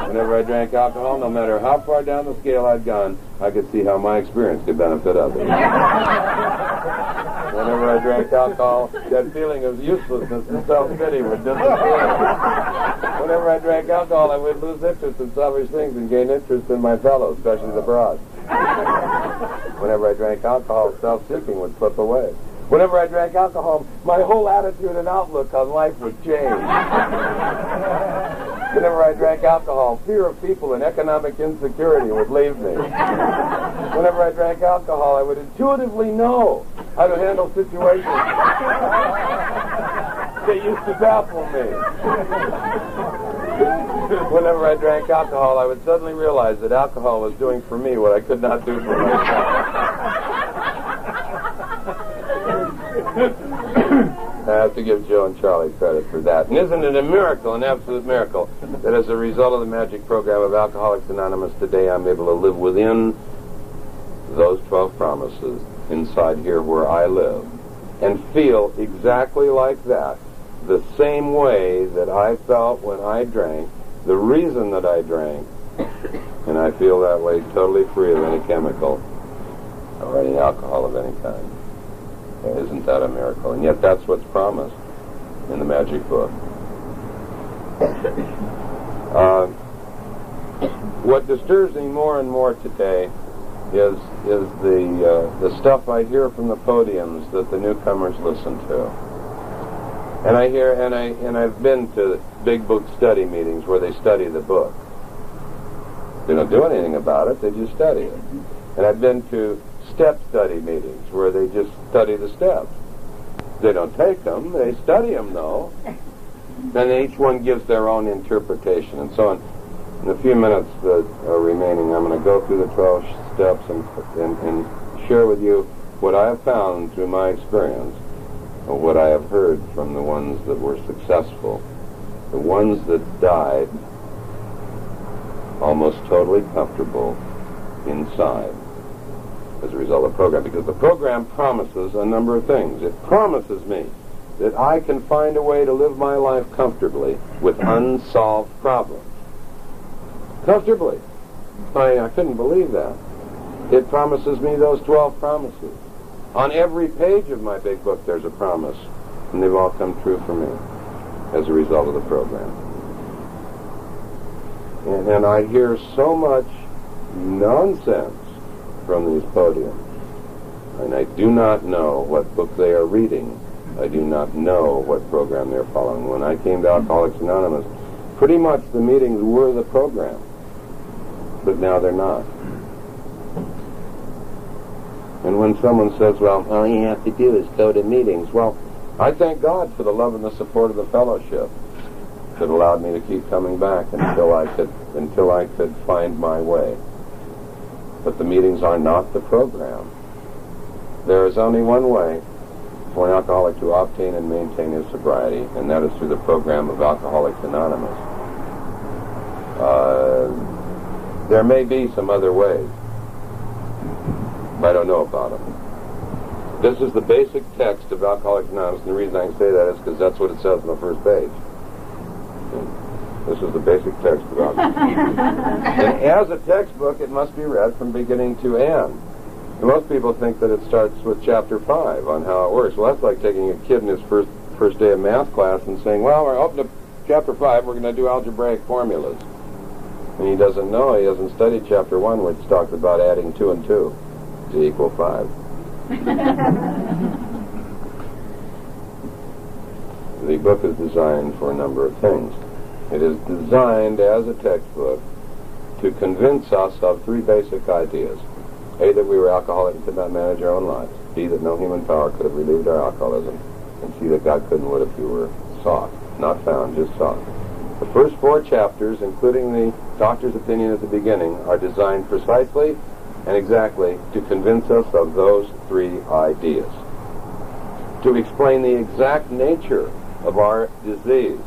Speaker 1: Whenever I drank alcohol, no matter how far down the scale I'd gone, I could see how my experience could benefit others. Whenever I drank alcohol, that feeling of uselessness and self-pity would disappear. Whenever I drank alcohol, I would lose interest in selfish things and gain interest in my fellows, especially the broad. Whenever I drank alcohol, self-seeking would slip away. Whenever I drank alcohol, my whole attitude and outlook on life would change. Whenever I drank alcohol, fear of people and economic insecurity would leave me. Whenever I drank alcohol, I would intuitively know how to handle situations that used to baffle me. Whenever I drank alcohol, I would suddenly realize that alcohol was doing for me what I could not do for myself. I have to give Joe and Charlie credit for that. And isn't it a miracle, an absolute miracle, that as a result of the magic program of Alcoholics Anonymous today, I'm able to live within those 12 promises inside here where I live and feel exactly like that, the same way that I felt when I drank, the reason that I drank, and I feel that way totally free of any chemical or any alcohol of any kind. Isn't that a miracle? And yet that's what's promised in the magic book. What disturbs me more and more today is the stuff I hear from the podiums that the newcomers listen to. And I hear, and I've been to big book study meetings where they study the book. They don't do anything about it, they just study it. And I've been to step study meetings where they just study the steps. They don't take them, they study them though. Then each one gives their own interpretation and so on. In the few minutes that are remaining, I'm going to go through the 12 steps and share with you what I have found through my experience, or what I have heard from the ones that were successful, the ones that died almost totally comfortable inside as a result of the program, because the program promises a number of things. It promises me that I can find a way to live my life comfortably with unsolved problems. Comfortably. I couldn't believe that. It promises me those 12 promises. On every page of my big book there's a promise, and they've all come true for me as a result of the program. And I hear so much nonsense from these podiums, and I do not know what book they are reading. I do not know what program they're following. When I came to Alcoholics Anonymous, pretty much the meetings were the program, but now they're not. And when someone says, well, all you have to do is go to meetings, well, I thank God for the love and the support of the fellowship that allowed me to keep coming back until I could find my way. But the meetings are not the program. There is only one way for an alcoholic to obtain and maintain his sobriety, and that is through the program of Alcoholics Anonymous. There may be some other ways, but I don't know about them. This is the basic text of Alcoholics Anonymous, and the reason I can say that is because that's what it says on the first page. This is the basic text of Alcoholics Anonymous. And as a textbook, it must be read from beginning to end. And most people think that it starts with chapter 5 on how it works. Well, that's like taking a kid in his first day of math class and saying, well, we're open to chapter 5, we're going to do algebraic formulas. And he doesn't know, he hasn't studied chapter 1, which talks about adding 2 and 2 to equal 5. The book is designed for a number of things. It is designed as a textbook to convince us of 3 basic ideas. A, that we were alcoholics and could not manage our own lives. B, that no human power could have relieved our alcoholism. And C, that God could and would if you were sought. Not found, just sought. The first 4 chapters, including the doctor's opinion at the beginning, are designed precisely and exactly to convince us of those 3 ideas. To explain the exact nature of our disease,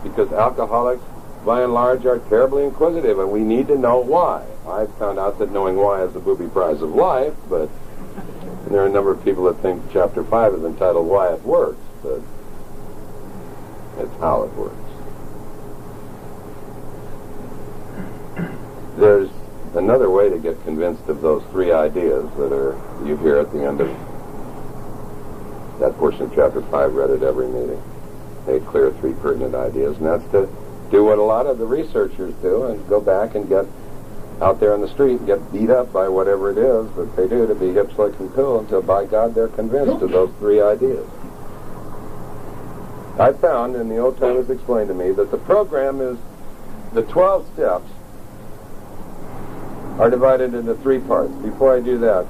Speaker 1: because alcoholics, by and large, are terribly inquisitive, and we need to know why. I've found out that knowing why is the booby prize of life, but there are a number of people that think Chapter 5 is entitled Why It Works, but it's how it works. There's another way to get convinced of those 3 ideas that you hear at the end of that portion of Chapter 5 read at every meeting. They clear 3 pertinent ideas, and that's to do what a lot of the researchers do and go back and get out there on the street and get beat up by whatever it is that they do to be hip, slick, and cool until, by God, they're convinced of those 3 ideas. I found, and the old timers explained to me, that the program is the 12 steps are divided into 3 parts. Before I do that,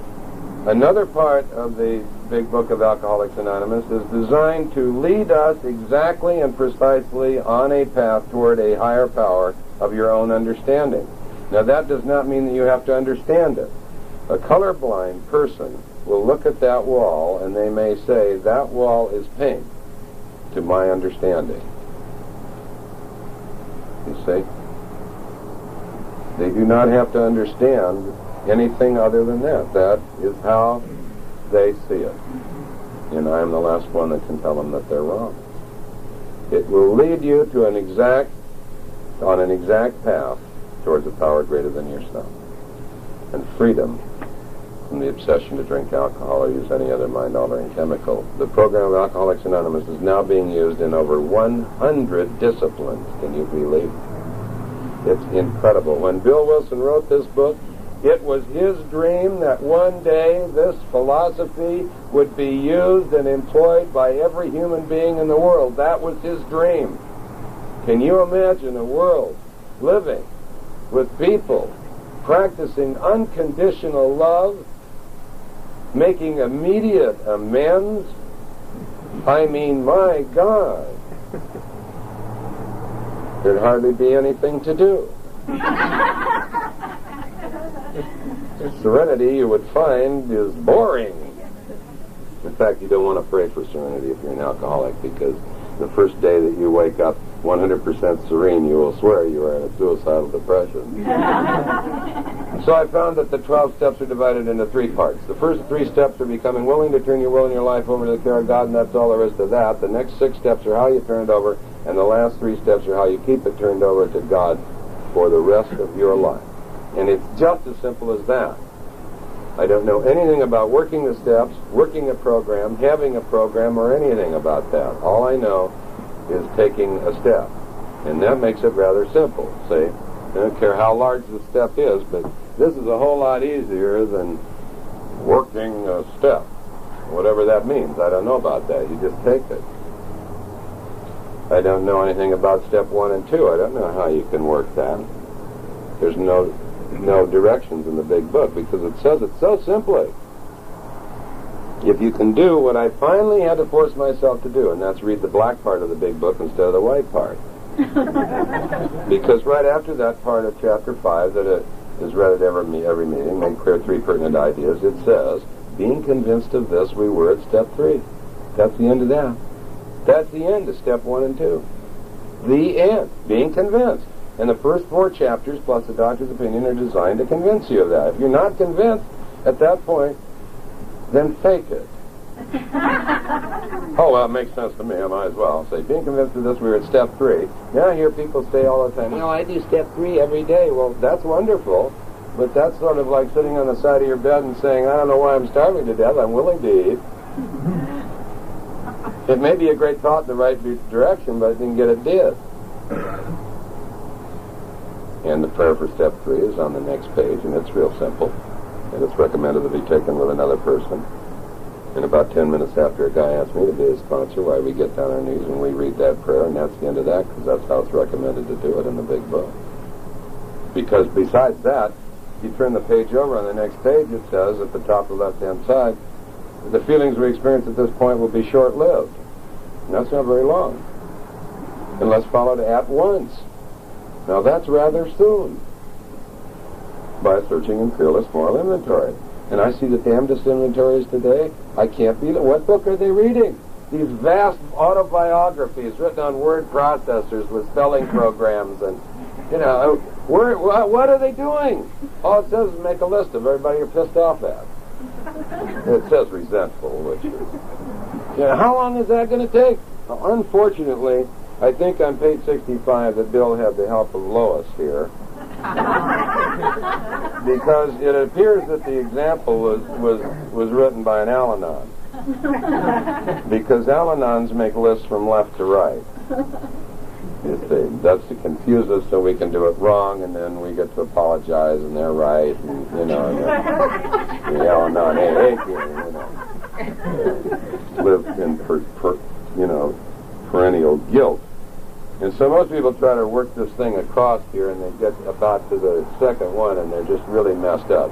Speaker 1: another part of the Big Book of Alcoholics Anonymous is designed to lead us exactly and precisely on a path toward a higher power of your own understanding. Now, that does not mean that you have to understand it. A colorblind person will look at that wall and they may say, that wall is pink to my understanding. You see? They do not have to understand anything other than that. That is how they see it. And I am the last one that can tell them that they're wrong. It will lead you to an exact path towards a power greater than yourself. And freedom from the obsession to drink alcohol or use any other mind-altering chemical. The program of Alcoholics Anonymous is now being used in over 100 disciplines. Can you believe it? It's incredible. When Bill Wilson wrote this book, it was his dream that one day this philosophy would be used and employed by every human being in the world. That was his dream. Can you imagine a world living with people practicing unconditional love, making immediate amends? I mean, my God, there'd hardly be anything to do. Serenity, you would find, is boring. In fact, you don't want to pray for serenity if you're an alcoholic, because the first day that you wake up 100% serene, you will swear you are in a suicidal depression. So I found that the 12 steps are divided into 3 parts. The first 3 steps are becoming willing to turn your will and your life over to the care of God, and that's all there is to that. The next 6 steps are how you turn it over, and the last 3 steps are how you keep it turned over to God for the rest of your life. And it's just as simple as that. I don't know anything about working the steps, working a program, having a program, or anything about that. All I know is taking a step. And that makes it rather simple, see? I don't care how large the step is, but this is a whole lot easier than working a step. Whatever that means. I don't know about that. You just take it. I don't know anything about step 1 and 2. I don't know how you can work that. There's no directions in the big book because it says it so simply. If you can do what I finally had to force myself to do, and that's read the black part of the big book instead of the white part. Because right after that part of chapter 5 that it is read at every meeting, make clear 3 pertinent ideas, it says, being convinced of this, we were at step 3. That's the end of that. That's the end of step 1 and 2. The end. Being convinced. And the first 4 chapters, plus the doctor's opinion, are designed to convince you of that. If you're not convinced at that point, then fake it. Oh, well, it makes sense to me. I might as well say, being convinced of this, we're at step 3. Now I hear people say all the time, I do step 3 every day. Well, that's wonderful, but that's sort of like sitting on the side of your bed and saying, I don't know why I'm starving to death. I'm willing to eat. It may be a great thought in the right direction, but I didn't get it did. And the prayer for step 3 is on the next page, and it's real simple. And it's recommended to be taken with another person. And about 10 minutes after a guy asks me to be his sponsor, why we get down on our knees and we read that prayer, and that's the end of that, because that's how it's recommended to do it in the big book. Because besides that, you turn the page over, on the next page it says, at the top of the left-hand side, the feelings we experience at this point will be short-lived. And that's not very long. Unless followed at once. Now that's rather soon. By searching in Fearless Moral Inventory. And I see the damnedest inventories today. I can't believe it. What book are they reading? These vast autobiographies written on word processors with spelling programs and, what are they doing? All it says is make a list of everybody you're pissed off at. It says resentful, which is... how long is that going to take? Well, unfortunately, I think on page 65 that Bill had the help of Lois here. Because it appears that the example was written by an Al-Anon. Because Al-Anons make lists from left to right. That's to confuse us so we can do it wrong, and then we get to apologize, and they're right, and, the Al-Anon live in, perennial guilt. And so most people try to work this thing across here, and they get a about to the second one, and they're just really messed up.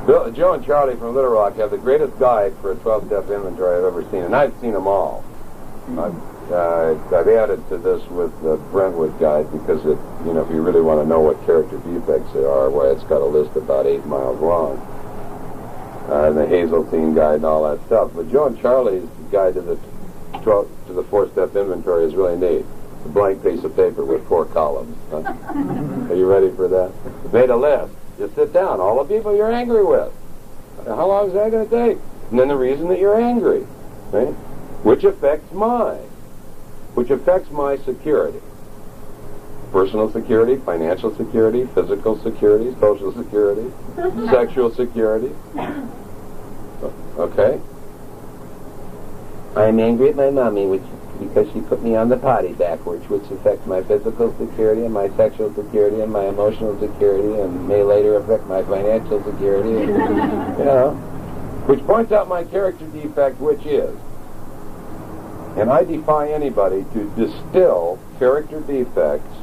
Speaker 1: Joe and Charlie from Little Rock have the greatest guide for a 12-step inventory I've ever seen, and I've seen them all. I've added to this with the Brentwood guide because it, you know, if you really want to know what character defects there are, well, it's got a list about 8 miles long. And the Hazeltine guide and all that stuff. But Joe and Charlie's guide to the 4-step inventory is really neat. It's a blank piece of paper with 4 columns. Huh? Are you ready for that? Made a list. Just sit down. All the people you're angry with. How long is that going to take? And then the reason that you're angry. Right? Which affects my security. Personal security, financial security, physical security, social security, sexual security. Okay? I'm angry at my mommy because she put me on the potty backwards, which affects my physical security and my sexual security and my emotional security and may later affect my financial security. And, you know, which points out my character defect, which is, and I defy anybody to distill character defects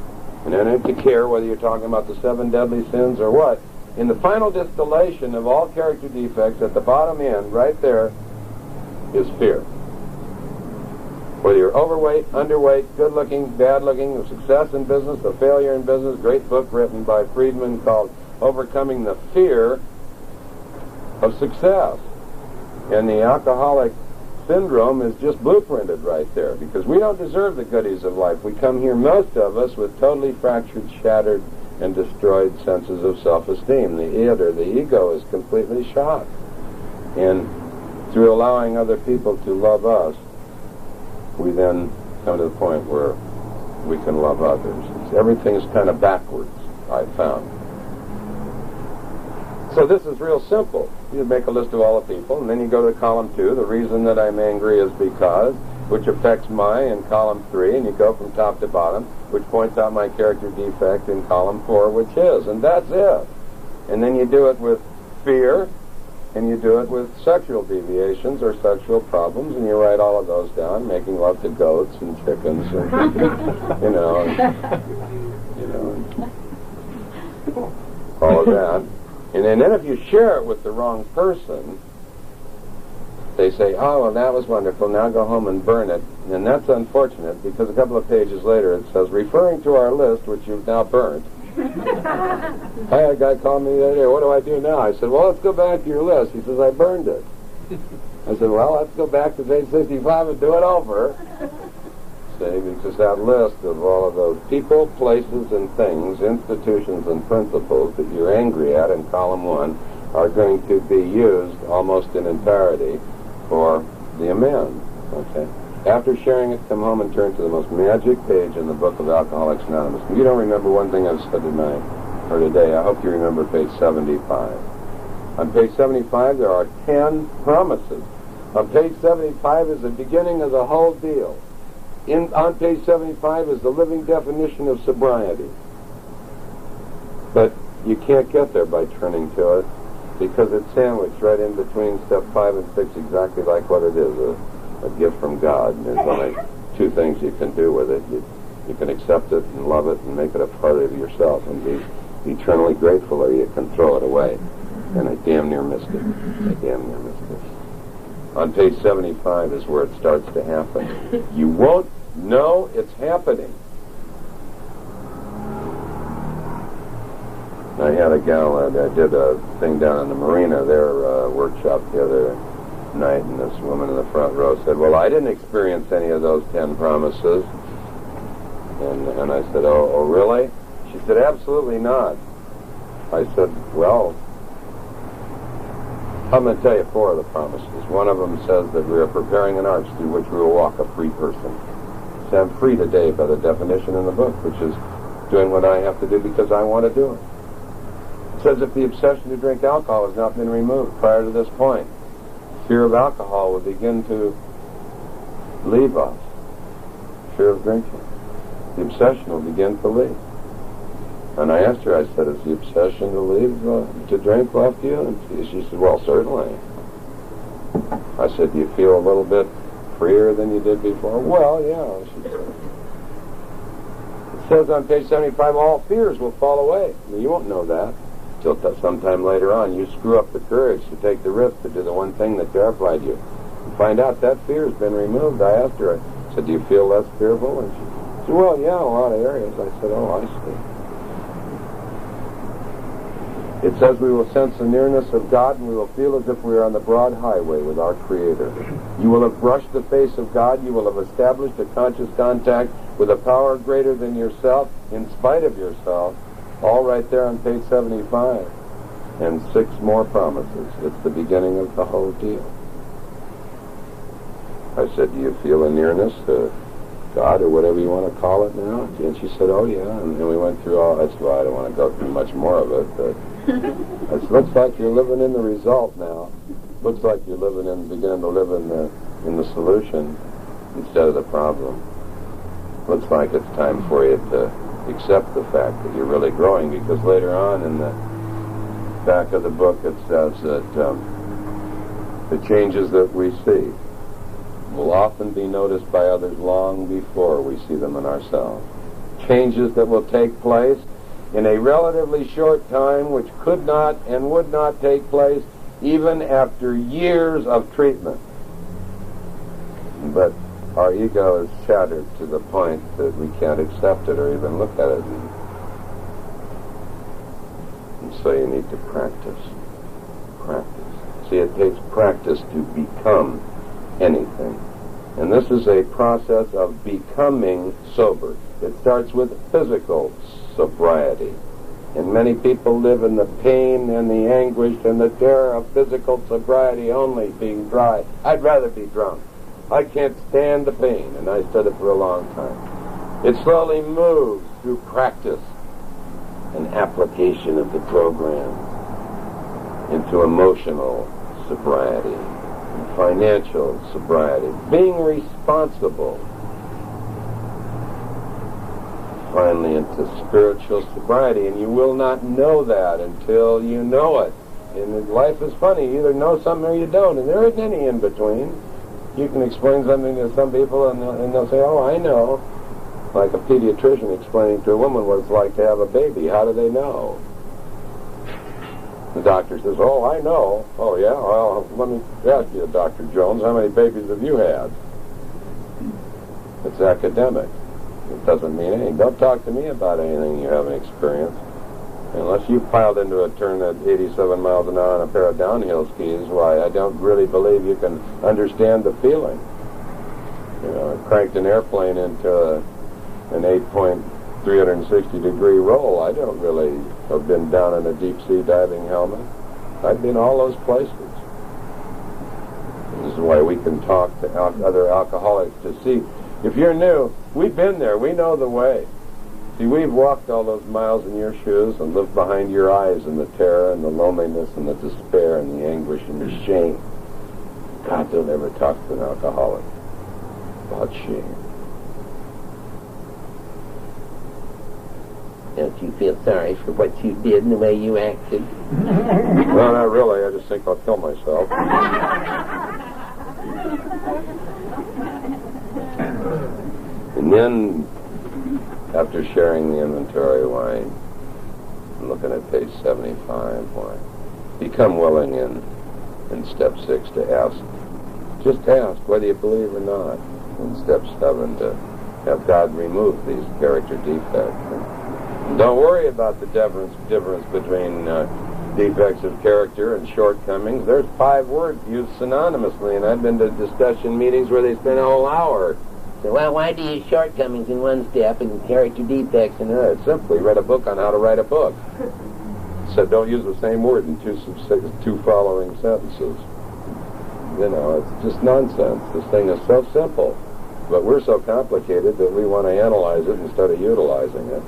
Speaker 1: and enter to care whether you're talking about the 7 deadly sins or what. In the final distillation of all character defects, at the bottom end, right there, is fear. Whether you're overweight, underweight, good-looking, bad-looking, a success in business, a failure in business, great book written by Friedman called Overcoming the Fear of Success. And the alcoholic syndrome is just blueprinted right there, because we don't deserve the goodies of life. We come here, most of us, with totally fractured, shattered, and destroyed senses of self-esteem. The ego is completely shot. And through allowing other people to love us, we then come to the point where we can love others. Everything is kind of backwards, I've found. So this is real simple. You make a list of all the people, and then you go to column 2. The reason that I'm angry is because, which affects my, in column 3, and you go from top to bottom, which points out my character defect in column 4, which is, and that's it. And then you do it with fear, and you do it with sexual deviations or sexual problems, and you write all of those down, making love to goats and chickens, and, all of that. And then if you share it with the wrong person, they say, oh, well, that was wonderful, now go home and burn it. And that's unfortunate, because a couple of pages later it says, referring to our list, which you've now burnt. I had a guy call me the other day, what do I do now? I said, well, let's go back to your list. He says, I burned it. I said, well, let's go back to page 65 and do it over. See, because that list of all of those people, places, and things, institutions, and principles that you're angry at in column 1 are going to be used almost in entirety for the amend. Okay? After sharing it, come home and turn to the most magic page in the book of Alcoholics Anonymous. If you don't remember one thing I've said tonight or today, I hope you remember page 75. On page 75, there are 10 promises. On page 75 is the beginning of the whole deal. On page 75 is the living definition of sobriety. But you can't get there by turning to it, because it's sandwiched right in between step 5 and 6, exactly like what it is, a gift from God. And there's only 2 things you can do with it. You can accept it and love it and make it a part of yourself and be eternally grateful, or you can throw it away. And I damn near missed it. On page 75 is where it starts to happen. You won't know it's happening. I had a gal that did a thing down in the marina, their workshop the other night, and this woman in the front row said, well, I didn't experience any of those 10 promises. And I said, oh, really? She said, absolutely not. I said, well, I'm going to tell you 4 of the promises. One of them says that we are preparing an arch through which we will walk a free person. So I'm free today by the definition in the book, which is doing what I have to do because I want to do it. It says if the obsession to drink alcohol has not been removed prior to this point, fear of alcohol will begin to leave us. Fear of drinking. The obsession will begin to leave. And I asked her, I said, is the obsession to leave, to drink left you? And she said, well, certainly. I said, do you feel a little bit freer than you did before? Well, yeah, she said. says on page 75, all fears will fall away. Well, you won't know that till sometime later on. You screw up the courage to take the risk to do the one thing that terrified you. You find out that fear has been removed. I asked her, I said, do you feel less fearful? And she said, well, yeah, in a lot of areas. I said, oh, I see. It says we will sense the nearness of God and we will feel as if we are on the broad highway with our Creator. You will have brushed the face of God. You will have established a conscious contact with a power greater than yourself, in spite of yourself. All right there on page 75. And 6 more promises. It's the beginning of the whole deal. I said, do you feel a nearness to God, or whatever you want to call it now? And she said, oh, yeah. And we went through all, that's why I don't want to go through much more of it, but it looks like you're living in the result now. Looks like you're beginning to live in the solution instead of the problem. Looks like it's time for you to accept the fact that you're really growing, because later on in the back of the book it says that the changes that we see will often be noticed by others long before we see them in ourselves. Changes that will take place in a relatively short time, which could not and would not take place even after years of treatment. But our ego is shattered to the point that we can't accept it or even look at it. And so you need to practice. Practice. See, it takes practice to become anything. And this is a process of becoming sober. It starts with physical sobriety. And many people live in the pain and the anguish and the terror of physical sobriety only, being dry. I'd rather be drunk. I can't stand the pain, and I said it for a long time. It slowly moves through practice and application of the program into emotional sobriety, and financial sobriety, being responsible, finally into spiritual sobriety. And you will not know that until you know it. And life is funny. You either know something or you don't, and there isn't any in between. You can explain something to some people and they'll say, oh, I know. Like a pediatrician explaining to a woman what it's like to have a baby. How do they know? The doctor says, oh, I know. Oh, yeah? Well, let me ask you, Dr. Jones, how many babies have you had? It's academic. It doesn't mean anything. Don't talk to me about anything you haven't experienced. Unless you piled into a turn at 87 miles an hour on a pair of downhill skis, why, I don't really believe you can understand the feeling. You know, I cranked an airplane into an 8.360-degree roll. I don't really have been down in a deep-sea diving helmet. I've been all those places. This is why we can talk to other alcoholics to see. If you're new, we've been there. We know the way. See, we've walked all those miles in your shoes and lived behind your eyes in the terror and the loneliness and the despair and the anguish and the shame. God, don't ever talk to an alcoholic about shame.
Speaker 9: Don't you feel sorry for what you did and the way you acted?
Speaker 1: No, not really. I just think I'll kill myself. And then, after sharing the inventory, why, I'm looking at page 75, why, become willing in step 6 to ask. Just ask whether you believe or not. In step 7 to have God remove these character defects. And don't worry about the difference between defects of character and shortcomings. There's 5 words used synonymously, and I've been to discussion meetings where they spend a whole hour.
Speaker 9: So, well, why do you use shortcomings in one step and character defects in another?
Speaker 1: Simply read a book on how to write a book. So don't use the same word in two following sentences. You know, it's just nonsense. This thing is so simple, but we're so complicated that we want to analyze it instead of utilizing it.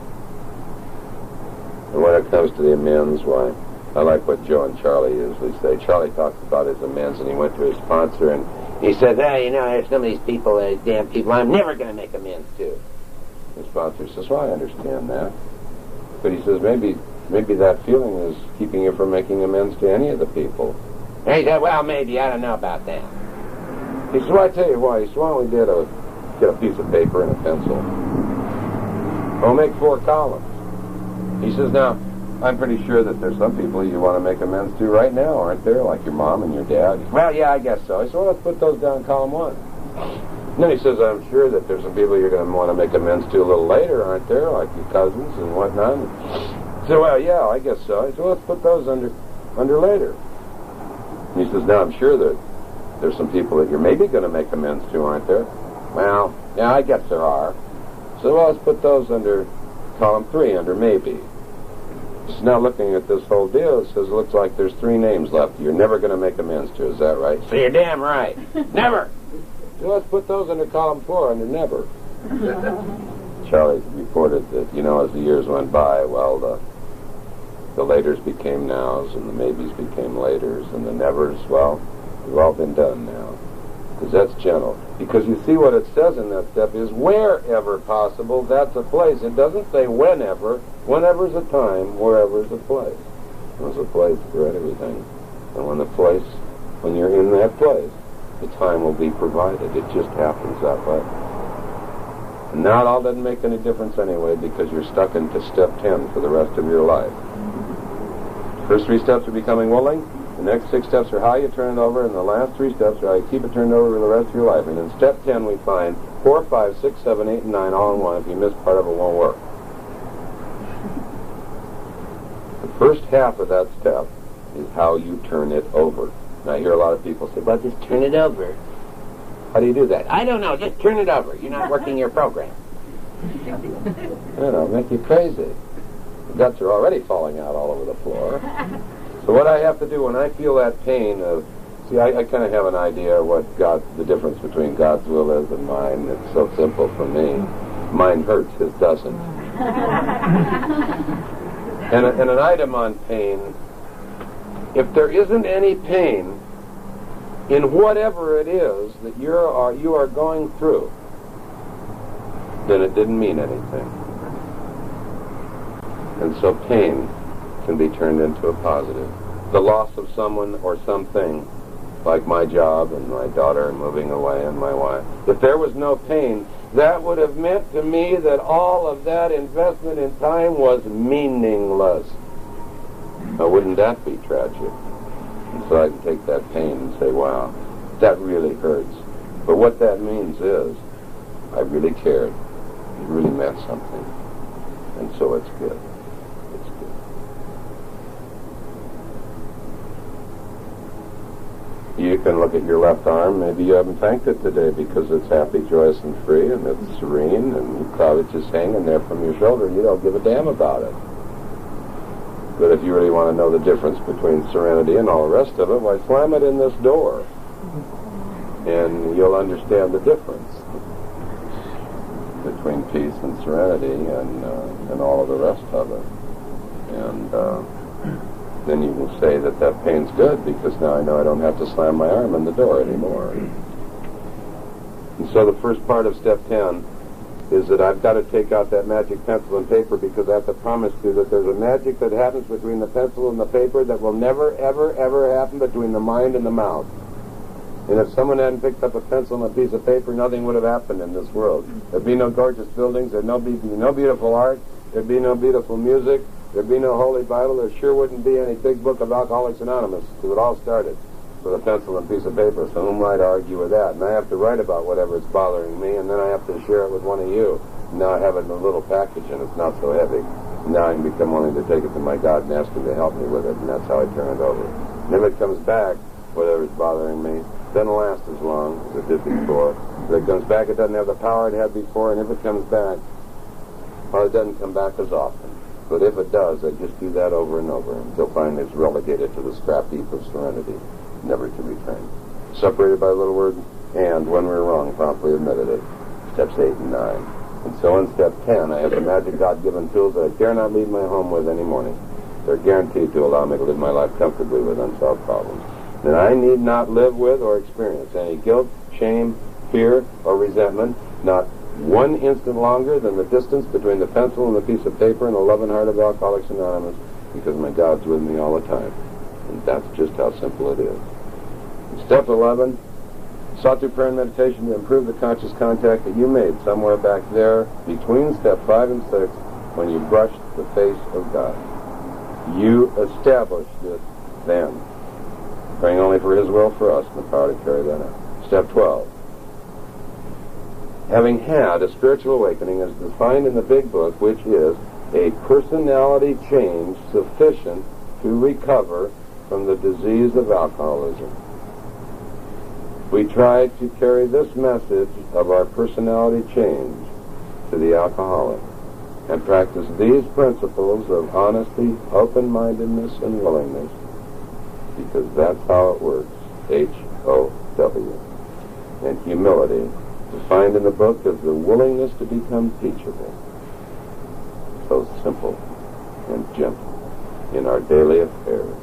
Speaker 1: And when it comes to the amends, why, I like what Joe and Charlie usually say. Charlie talks about his amends, and he went to his sponsor, and he said, hey, you know, there's some of these people, damn people, I'm never going to make amends to. The sponsor says, well, I understand that. But he says, maybe that feeling is keeping you from making amends to any of the people. And he said, well, maybe, I don't know about that. He said, well, I tell you why. He said, why don't we get a piece of paper and a pencil? I'll make 4 columns. He says, now, I'm pretty sure that there's some people you want to make amends to right now, aren't there? Like your mom and your dad. Well, yeah, I guess so. I said, well, let's put those down in column 1. And then he says, I'm sure that there's some people you're going to want to make amends to a little later, aren't there? Like your cousins and whatnot. I said, well, yeah, I guess so. I said, well, let's put those under later. And he says, now, I'm sure that there's some people that you're maybe going to make amends to, aren't there? Well, yeah, I guess there are. So, well, let's put those under column 3, under maybe. So now looking at this whole deal, it says it looks like there's 3 names left you're never going to make amends to. Is that right? So you're damn right. Never. So let's put those under column 4, under never. Charlie reported that, as the years went by, well, the laters became nows, and the maybes became laters, and the nevers, well, they've all been done now. Because that's gentle. Because you see what it says in that step is wherever possible, that's a place. It doesn't say whenever. Whenever's a time, wherever's a place. There's a place for everything. And when you're in that place, the time will be provided. It just happens that way. And now it all doesn't make any difference anyway because you're stuck into step 10 for the rest of your life. First 3 steps are becoming willing. The next 6 steps are how you turn it over, and the last 3 steps are how you keep it turned over for the rest of your life. And in step 10, we find 4, 5, 6, 7, 8, and 9 all in one. If you miss part of it, it won't work. The first half of that step is how you turn it over. Now, I hear a lot of people say, well, just turn it over. How do you do that? I don't know. Just turn it over. You're not working your program. It'll make you crazy. The guts are already falling out all over the floor. So what I have to do when I feel that pain of, I kind of have an idea what the difference between God's will is and mine. It's so simple for me. Mine hurts, his doesn't. And an item on pain, if there isn't any pain in whatever it is that you are going through, then it didn't mean anything. And so pain can be turned into a positive. The loss of someone or something, like my job and my daughter moving away and my wife. If there was no pain, that would have meant to me that all of that investment in time was meaningless. Now, wouldn't that be tragic? And so I can take that pain and say, wow, that really hurts. But what that means is, I really cared. It really meant something. And so it's good. It's good. You can look at your left arm. Maybe you haven't thanked it today because it's happy, joyous, and free, and it's serene, and it's just hanging there from your shoulder. You don't give a damn about it. But if you really want to know the difference between serenity and all the rest of it, why, slam it in this door, and you'll understand the difference between peace and serenity and all of the rest of it. And then you will say that pain's good because now I know I don't have to slam my arm in the door anymore. And so the first part of step 10 is that I've got to take out that magic pencil and paper because I have to promise you that there's a magic that happens between the pencil and the paper that will never, ever, ever happen between the mind and the mouth. And if someone hadn't picked up a pencil and a piece of paper, nothing would have happened in this world. There'd be no gorgeous buildings, there'd be no beautiful art, there'd be no beautiful music, there'd be no Holy Bible, there sure wouldn't be any big book of Alcoholics Anonymous, because it all started with a pencil and a piece of paper. So whom might argue with that? And I have to write about whatever's bothering me, and then I have to share it with one of you. Now I have it in a little package, and it's not so heavy. Now I can become willing to take it to my God and ask him to help me with it, and that's how I turn it over. And if it comes back, whatever's bothering me, doesn't last as long as it did before. If it comes back, it doesn't have the power it had before, and if it comes back, well, it doesn't come back as often. But if it does, I just do that over and over until finally it's relegated to the scrap heap of serenity, never to return. Separated by a little word, and when we're wrong, promptly admitted it. Steps 8 and 9. And so in step 10, I have the magic God-given tools that I dare not leave my home with any morning. They're guaranteed to allow me to live my life comfortably with unsolved problems. And I need not live with or experience any guilt, shame, fear, or resentment, not one instant longer than the distance between the pencil and the piece of paper and the loving heart of Alcoholics Anonymous, because my God's with me all the time. And that's just how simple it is. Step 11, Sought through prayer and meditation to improve the conscious contact that you made somewhere back there between step 5 and 6 when you brushed the face of God. You established it then, praying only for His will for us and the power to carry that out. Step 12. Having had a spiritual awakening as defined in the Big Book, which is a personality change sufficient to recover from the disease of alcoholism. We tried to carry this message of our personality change to the alcoholic and practice these principles of honesty, open-mindedness, and willingness, because that's how it works. H-O-W. And humility, defined in the book as the willingness to become teachable. So simple and gentle in our daily affairs.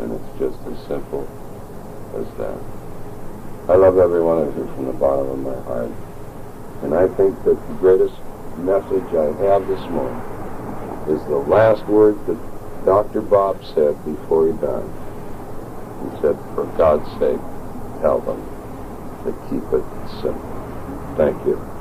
Speaker 1: And it's just as simple as that. I love every one of you from the bottom of my heart. And I think that the greatest message I have this morning is the last word that Dr. Bob said before he died. He said, for God's sake, tell them to keep it simple. Thank you.